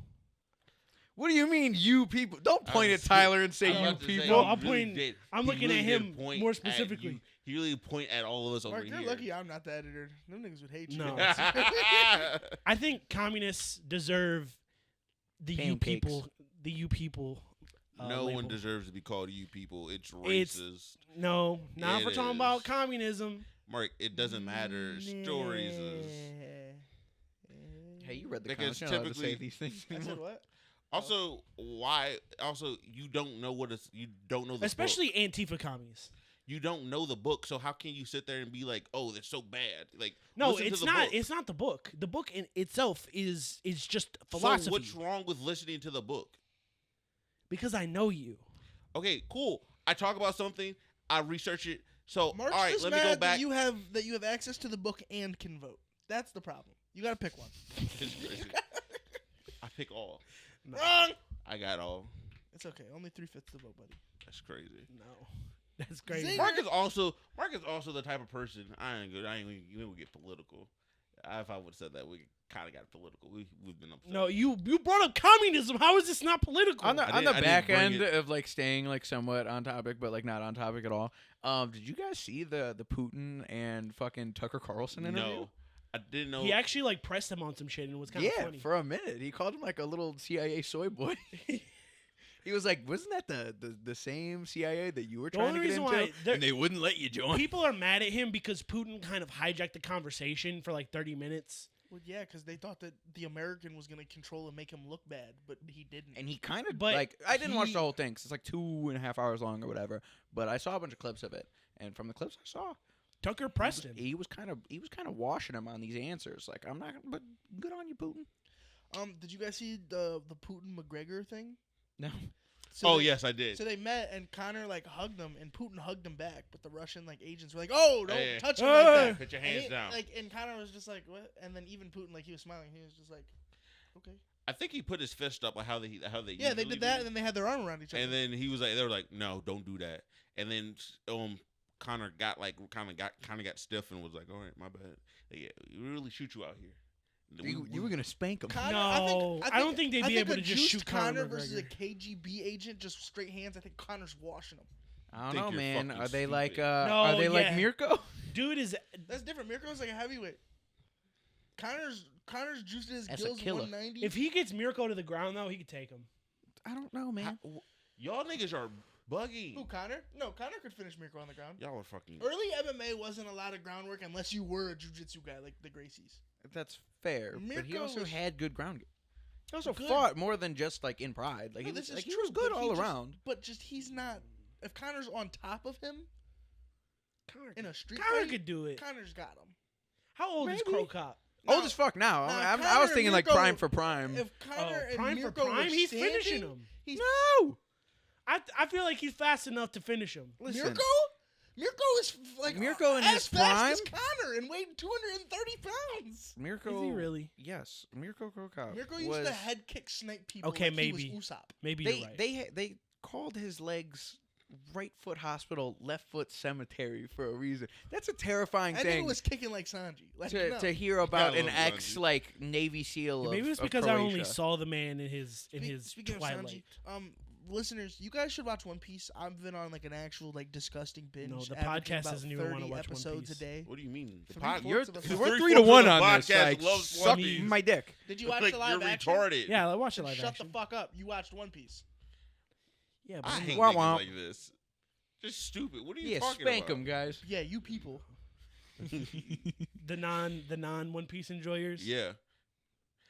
What do you mean, you people? Don't point at was- Tyler and say I'm you about to say, people. No, he I'm really pointing- did. I'm He looking at really did him point more at specifically. you. He really point at all of us Mark, over you're here. lucky I'm not the editor. Them niggas would hate you. No. no I think communists deserve the you Pancakes. people. The you people. one label. deserves to be called you people. It's It's- racist. No, not It for talking is. about communism. Mark, it doesn't matter. Stories is. Hey, you read the Because comments. You're not allowed to say typically- these things I said anymore. what? Also, why? Also, you don't know what it's. You don't know the Especially book. Antifa commies. You don't know the book, so how can you sit there and be like, "Oh, they're so bad"? Like, No, listen to it's the not. book. It's not the book. The book in itself is just So philosophy. what's wrong with listening to the book? Because I know you. Okay, cool. I talk about something. I research it. So Mark's all right, just let me mad go that back. you have access to the book and can vote. That's the problem. You gotta pick one. I pick all. No. Wrong. I got all. It's okay. Only 3/5 the vote, buddy. That's crazy. No. That's crazy. Zing. Mark is also the type of person. I ain't good. I ain't. We don't get political. If I would have said that, we kind of got political. We've been upset. No, you brought up communism. How is this not political? On the, I on the didn't back bring end it. of like staying like somewhat on topic, but like not on topic at all. Did you guys see the Putin and fucking Tucker Carlson interview? No, I didn't know. He actually like pressed him on some shit and it was kind of Yeah, funny. for a minute he called him like a little CIA soy boy. He was like, "Wasn't that the same CIA that you were The trying to only get reason into?" why they're- And they wouldn't let you join. People are mad at him because Putin kind of hijacked the conversation for like 30 minutes. Well, yeah, because they thought that the American was gonna control and make him look bad, but he didn't. And he kind of But like I didn't watch he- the whole thing 'cause it's like 2.5 hours long or whatever. But I saw a bunch of clips of it, and from the clips I saw, Tucker pressed him. he was kind of washing him on these answers. Like I'm not, but good on you, Putin. Did you guys see the Putin McGregor thing? No, So Oh they- yes, I did. So they met and Connor like hugged him and Putin hugged him back, but the Russian like agents were like, "Oh, don't Hey. touch him like that." Put your And hands he- down. Like, and Connor was just like, "What?" And then even Putin, like, he was smiling. He was just like, "Okay." I think he put his fist up like how they Yeah, they usually did that, do. and then they had their arm around each other. And then he was like, they were like, no, don't do that. And then Connor got like kind of got stiff and was like, all right, my bad. Like, yeah, we really shoot you out here. you were gonna spank him. Connor, No, I don't think they'd be able a to just juiced shoot Conor versus a McGregor. KGB agent, just straight hands. I think Connor's washing him. I think don't know, you're man. fucking Are they like stupid. are they like yeah. Mirko? Dude is That's different. Mirko's like a heavyweight. Connor's juiced to his That's a gills killer. 190. if he gets Mirko to the ground though, he could take him. I don't know, man. Y'all niggas are bugging. Who, Connor? No, Connor could finish Mirko on the ground. Y'all are fucking. Early MMA wasn't a lot of groundwork unless you were a jiu-jitsu guy like the Gracies. That's fair, but he Mirko also was- had good ground game. He also Good. fought more than just like in pride. Like No, he was, this is like, he true, was good but all just- around. But just he's not. If Connor's on top of him Conor, in a street Conor fight, could do it. Connor's got him. How old is Maybe. Crow Cop? Old as fuck now. Nah, I was Conor thinking and like Mirko- prime for prime. If Connor and Prime for Mirko were prime, he's standing, finishing him. He's No, I feel like he's fast enough to finish him. listen. Mirko is like Mirko in as his fast as prime? Connor and weighed 230 pounds. Mirko, Is he really? Yes, Mirko Krokop. Mirko used was, to head kick snipe people. Okay, like maybe. he was Usopp. Maybe They you're right. they called his legs right foot hospital, left foot cemetery for a reason. That's a terrifying I think it thing was kicking like Sanji. Like, to, no. to hear about gotta an love ex Sanji. like Navy SEAL. Maybe of, it's of because I only Croatia. saw the man in his Speaking twilight. of Sanji, listeners, you guys should watch One Piece. I've been on like an actual like disgusting binge. No, the averaging podcast about doesn't even wanna 30 watch One episodes a Piece. day. What do you mean? The Three-fourths pod- You're, of a Three-fourths we're of 3 to 1 the on this. podcast Like, loves One suck Piece. my dick. Did you watch Like, the live you're action? retarded. Yeah, I watched it Then live Shut action. the fuck up. You watched One Piece. Yeah, but I I'm hate not- Wah, wah. niggas like this. Just stupid. What are you Yeah, talking spank about? him, guys. Yeah, you people. the non One Piece enjoyers. Yeah.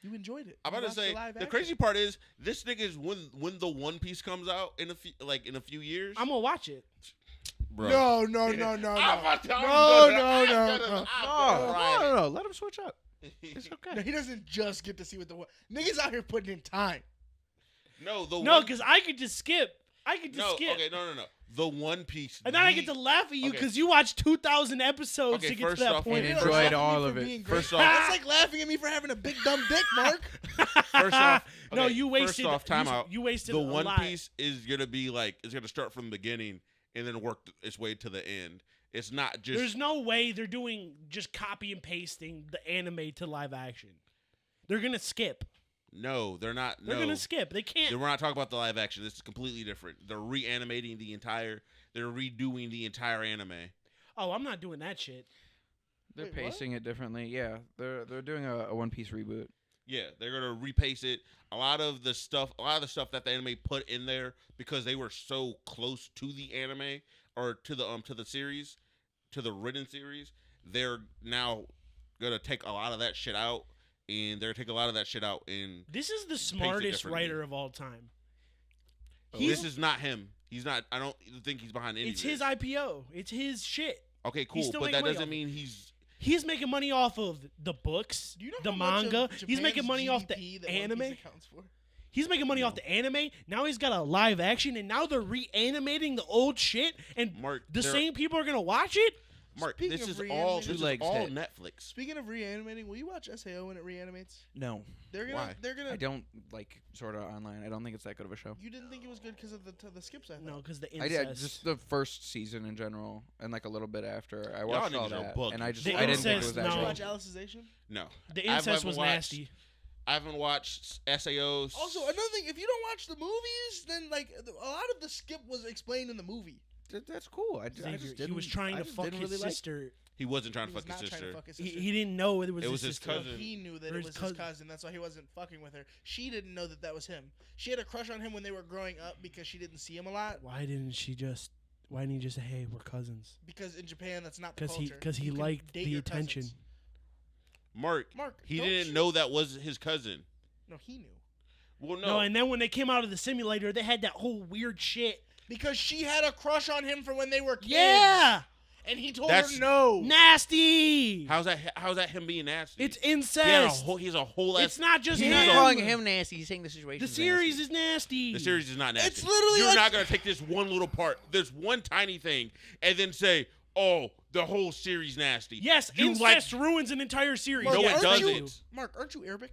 You enjoyed it. I'm You about to watched say live the action. crazy part is this nigga is when the One Piece comes out in a few years. I'm gonna watch it. bro. No. I'm No. gonna- No. No. Let him switch up. It's No, okay. he doesn't just get to see what the niggas out here putting in time. No, the No, one, because I could just skip. no, skip. okay, no. The One Piece. And then I get to laugh at you Okay. because you watched 2,000 episodes Okay, to get to first that off, point. and You know, enjoyed laughing at me all for of it. being great. First off- That's like laughing at me for having a big dumb dick, Mark. First off, no, okay, you wasted. First off, time out. You wasted The a One lot. Piece is gonna be like it's gonna start from the beginning and then work its way to the end. It's not just There's no way they're doing just copy and pasting the anime to live action. They're gonna skip. no. They're not. They're no. gonna skip. They can't. We're not talking about the live action. This is completely different. They're reanimating the entire. They're redoing the entire anime. Oh, I'm not doing that shit. They're Wait, what? pacing it differently. Yeah, they're doing a One Piece reboot. Yeah, they're gonna repace it. A lot of the stuff that the anime put in there because they were so close to the anime or to the series, to the written series. They're now gonna take a lot of that shit out, and This is the smartest differently. writer of all time. This is not him. He's not. I don't think he's behind any. It's of his this. IPO. It's his shit. Okay, He's cool, still but making that money doesn't off mean he's. He's making money off of the books, Do you know the how much manga. of He's making Japan's money off the GDP that One Piece anime. accounts for? He's making money off the anime. Now he's got a live action, and now they're reanimating the old shit, and Mark, the they're- same people are gonna watch it. Mark, Speaking this of is reanimating- all. Two This is legs all hit. Netflix. Speaking of reanimating, will you watch SAO when it reanimates? No, They're gonna. Why? They're gonna. I don't like sort of online. I don't think it's that good of a show. You didn't think it was good because of the skips? I thought. No, because the I incest. did just the first season in general, and like a little bit after. I Y'all watched all niggas are that, bugging. and I just The I didn't think it incest, was that Did no. you good. watch Alice's Asian? No, the I incest haven't was watched- nasty. I haven't watched SAOs. Also, another thing, if you don't watch the movies, then like a lot of the skip was explained in the movie. That's cool. I Xavier, just he didn't, was trying I to just fuck didn't his really like- sister. he wasn't trying He to was fuck his not trying to sister. fuck his He, sister. he didn't know it was It his was his sister. cousin. He knew that Or it his was his cousin. cousin. That's why he wasn't fucking with her. She didn't know that was him. She had a crush on him when they were growing up because she didn't see him a lot. Why didn't he just say, "Hey, we're cousins"? Because in Japan, that's not the Because culture. he You can liked date the your attention. cousins. Mark, Mark, he don't didn't you- know that was his cousin. No, he knew. Well, No, no. and then when they came out of the simulator, they had that whole weird shit. Because she had a crush on him from when they were kids. Yeah, And he told That's- her no. nasty. How's that him being nasty? It's he had a incest. whole. He's a whole. It's not just He's him. not calling him nasty. He's saying the situation. The series is nasty. The series is not nasty. It's literally You're like- not gonna take this one little part, this one tiny thing, and then say, "Oh, the whole series nasty." Yes, You incest ruins an entire series. No, Yes, it aren't you- doesn't. Mark, aren't you Arabic?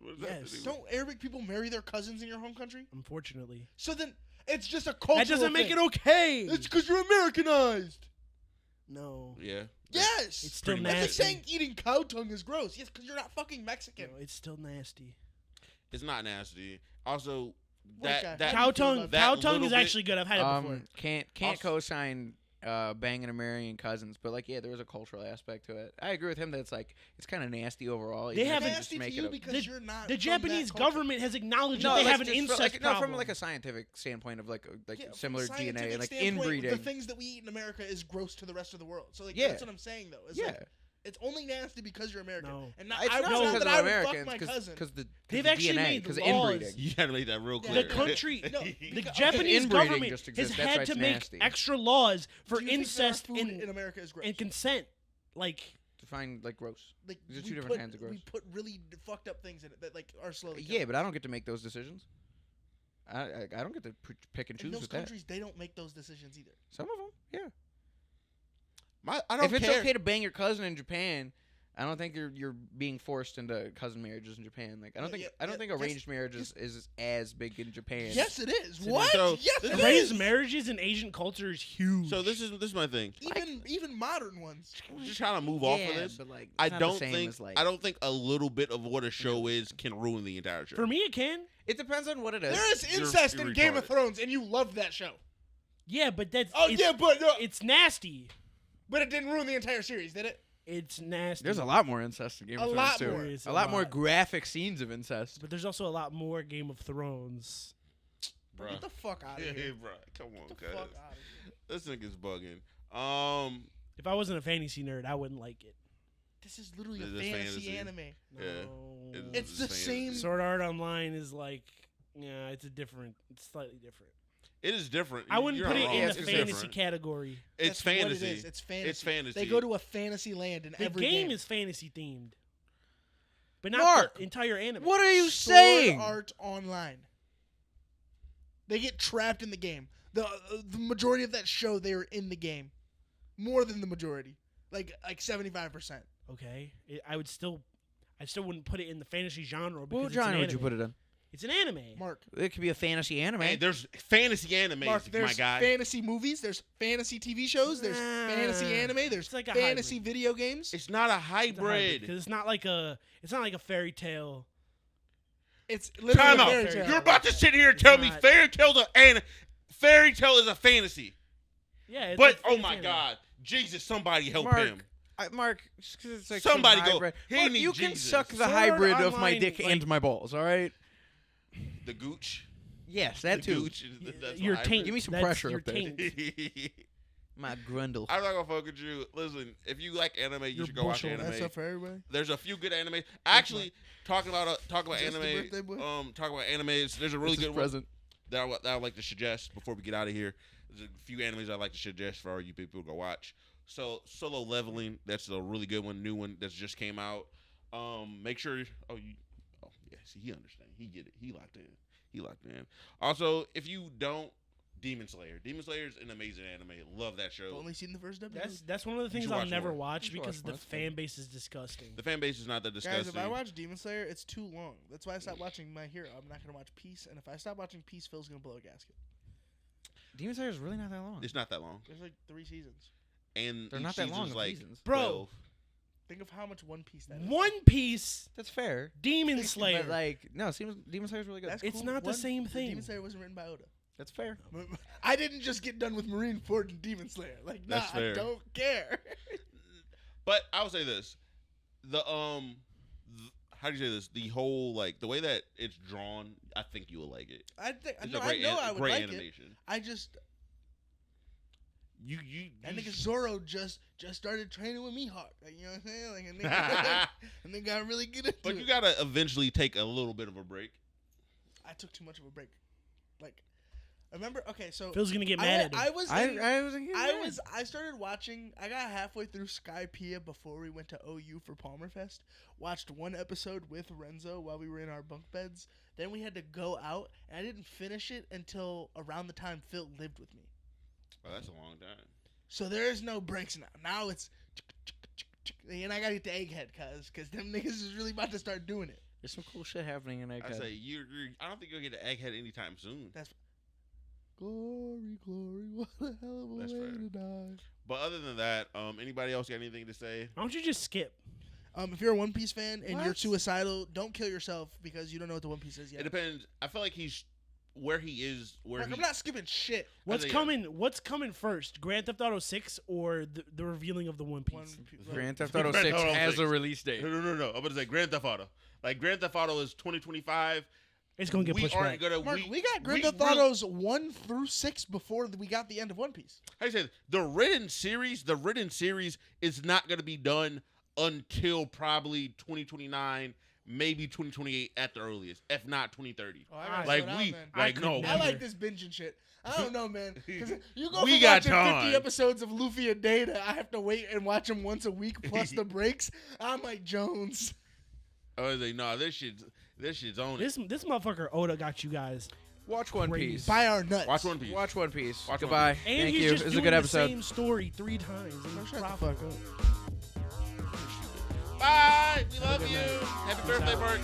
What does that Yes. do? Don't Arabic people marry their cousins in your home country? Unfortunately, So then it's just a cultural that doesn't make thing. it okay. It's because you're Americanized. No, Yeah. Yes. it's still pretty much That's nasty. like saying eating cow tongue is gross. Yes, because you're not fucking Mexican. No, it's still nasty. It's not nasty. Also, White guy. that How Cow do you feel tongue. about that Cow tongue is little bit- actually good. I've had it before. Can't Also- co-sign banging and marrying cousins, but like yeah, there was a cultural aspect to it. I agree with him that it's kind of nasty overall. They even if have you a- just nasty to make you it a- because The- you're not. The from Japanese that culture. government has acknowledged No, that they like, have an just incest like, no, problem. from like a scientific standpoint of like Yeah, from a similar DNA scientific and like standpoint, inbreeding. The things that we eat in America is gross to the rest of the world. So like Yeah. that's what I'm saying though. Is yeah, like, it's only nasty because you're American. No. And not, it's I not was because that of I would Americans, fuck my cousin. because the They've the actually DNA, made because laws. inbreeding. You gotta make that real the clear. country, No, the because- Japanese Inbreeding government just has exists, that's had why to it's make nasty. extra laws for Do you think that our incest food and, in America is gross. and consent. Like, Define like gross. Like These are we two different put- kinds of gross. We put really fucked up things in it that like are slowly. Yeah, but I don't get to make those decisions. I don't get to pick and in choose those with that. countries they don't make those decisions either. Some of them, yeah. I don't If it's care. okay to bang your cousin in Japan, I don't think you're being forced into cousin marriages in Japan. Like I don't think yeah, arranged marriage is as big in Japan. Yes, it is. So What? Yes, it arranged is. marriages in Asian culture is huge. So this is my thing. Even modern ones. Just trying to move off of this. but like I it's not the don't same think as, like, I don't think a little bit of what a show is can ruin the entire show. For me, it can. It depends on what it is. There is You're incest in Game of retarded. Thrones, and you loved that show. Yeah, but that's Oh it's, yeah, but it's nasty. but it didn't ruin the entire series, did it? It's nasty. There's a lot more incest in Game A of Thrones lot too. more. There is A lot more graphic scenes of incest. but there's also a lot more Game of Thrones. Bruh. Get the fuck out of here. Bro, come on, Get the cuz. fuck out of here. This nigga's bugging. If I wasn't a fantasy nerd, I wouldn't like it. This is literally a This is fantasy fantasy. anime. No. Yeah. It's the same. Sword Art Online is like, yeah, it's slightly different. It is different. I wouldn't You're put not it wrong. in the It's fantasy different. category. It's That's what fantasy. it is. It's fantasy. It's fantasy. They go to a fantasy land in The every game is fantasy themed, but not Mark, the entire anime. What are you Sword saying? Art Online. They get trapped in the game. The majority of that show, they are in the game, more than the majority, like 75%. Okay, I still wouldn't put it in the fantasy genre because What it's genre an would you anime. put it in? It's an anime. Mark, It could be a fantasy anime. Hey, there's fantasy animes, Mark, my there's guy. fantasy movies, there's fantasy TV shows, there's fantasy anime, there's It's like a fantasy hybrid. video games. It's not a It's a hybrid, hybrid. because it's not like a fairy tale. It's literally Time a out. fairy Fairy tale. You're about to sit here and tell me not. fairy tale is a fantasy. Yeah, it's But a oh fantasy my anime. God, Jesus! Somebody help Mark, him. Mark, just 'cause it's like Somebody some go, hybrid. he Mark, need you can Jesus. suck the Sword hybrid of my Online, dick like- and my balls. All right. The gooch. Yes, The that too. gooch. That's Your a hybrid. taint. Give me some That's pressure your up there. taint. My grundle. I'm not gonna fuck with you. Listen, if you like anime, you Your should go watch bushel. anime. That's up for everybody. There's a few good anime. Actually, talking about Is this the anime. birthday boy? Talking about animes. There's a really This is good one present. that I would like to suggest before we get out of here. There's a few animes I'd like to suggest for all you people to go watch. So Solo Leveling, that's a really good one, new one that's just came out. Make sure. Yeah. See, he understands. He get it. He locked in. Also, if you don't, Demon Slayer. Demon Slayer is an amazing anime. Love that show. Only seen the first episode. That's one of the You things should I'll watch never more. watch You should because watch the more. That's good. fan base is disgusting. The fan base is not that disgusting. Guys, if I watch Demon Slayer, it's too long. That's why I stopped watching My Hero. I'm not gonna watch Peace, and if I stop watching Peace, Phil's gonna blow a gasket. Demon Slayer is really not that long. It's not that long, There's like 3 seasons. and They're each not that long season's of like seasons. Bro. 12. Think of how much One Piece that is. One Piece, That's fair. Demon Slayer. But like, no, Demon Slayer is really good. That's It's cool. not the same thing. Demon Slayer wasn't written by Oda. That's fair. I didn't just get done with Marineford and Demon Slayer. Like, nah, That's fair. I don't care. But I would say this: how do you say this? The whole the way that it's drawn, I think you will like it. I think It's no, a great, I know I would great like it. animation. I just You that nigga Zoro just started training with Mihawk. Like, you know what I'm saying? Like, and they got really good at but it. you gotta eventually take a little bit of a break. I took too much of a break. Like, I remember. Okay, so Phil's gonna get mad at him. I was. I started watching. I got halfway through Skypiea before we went to OU for Palmerfest. Watched one episode with Renzo while we were in our bunk beds. Then we had to go out, and I didn't finish it until around the time Phil lived with me. Oh, that's a long time. So there is no breaks now. Now it's, and I gotta get the Egghead, cause them niggas is really about to start doing it. There's some cool shit happening in I Egghead. say I don't think you'll get an Egghead anytime soon. Glory, glory, what a hell of a That's way fair. to die. But other than that, anybody else got anything to say? Why don't you just skip? If you're a One Piece fan and you're What? suicidal, don't kill yourself because you don't know what the One Piece is yet. It depends. I feel like he's where he is. Mark, I'm not skipping shit. What's think- coming? What's coming first? Grand Theft Auto 6 or the revealing of the One Piece? Grand Theft Auto Grand 6 Theft Auto has 6. a release date. No. I'm gonna say Grand Theft Auto. Like Grand Theft Auto is 2025. It's gonna get We pushed aren't back. gonna. Mark, we got Grand we Theft Autos 1 through 6 before we got the end of One Piece. How you say it? The written series is not gonna be done until probably 2029, maybe 2028 at the earliest, if not 2030. Oh, I gotta Like slow down, we, man. like I no. could I never. like this binging shit. I don't know, man. 'Cause you go We from got watching time. 50 episodes of Luffy a day to I have to wait and watch them once a week plus the breaks. I'm like Jones. I was like, no, this shit's on it. This motherfucker Oda got you guys. Watch One Crazy. Piece. Buy our nuts. Watch One Piece. Watch One Piece. Watch One Goodbye. Piece. And Thank he's you. just It was a doing good the episode. same story 3 times. And Oh, he's shut the profitable. fuck up. Bye. We love Good you. night. Happy birthday, Mark.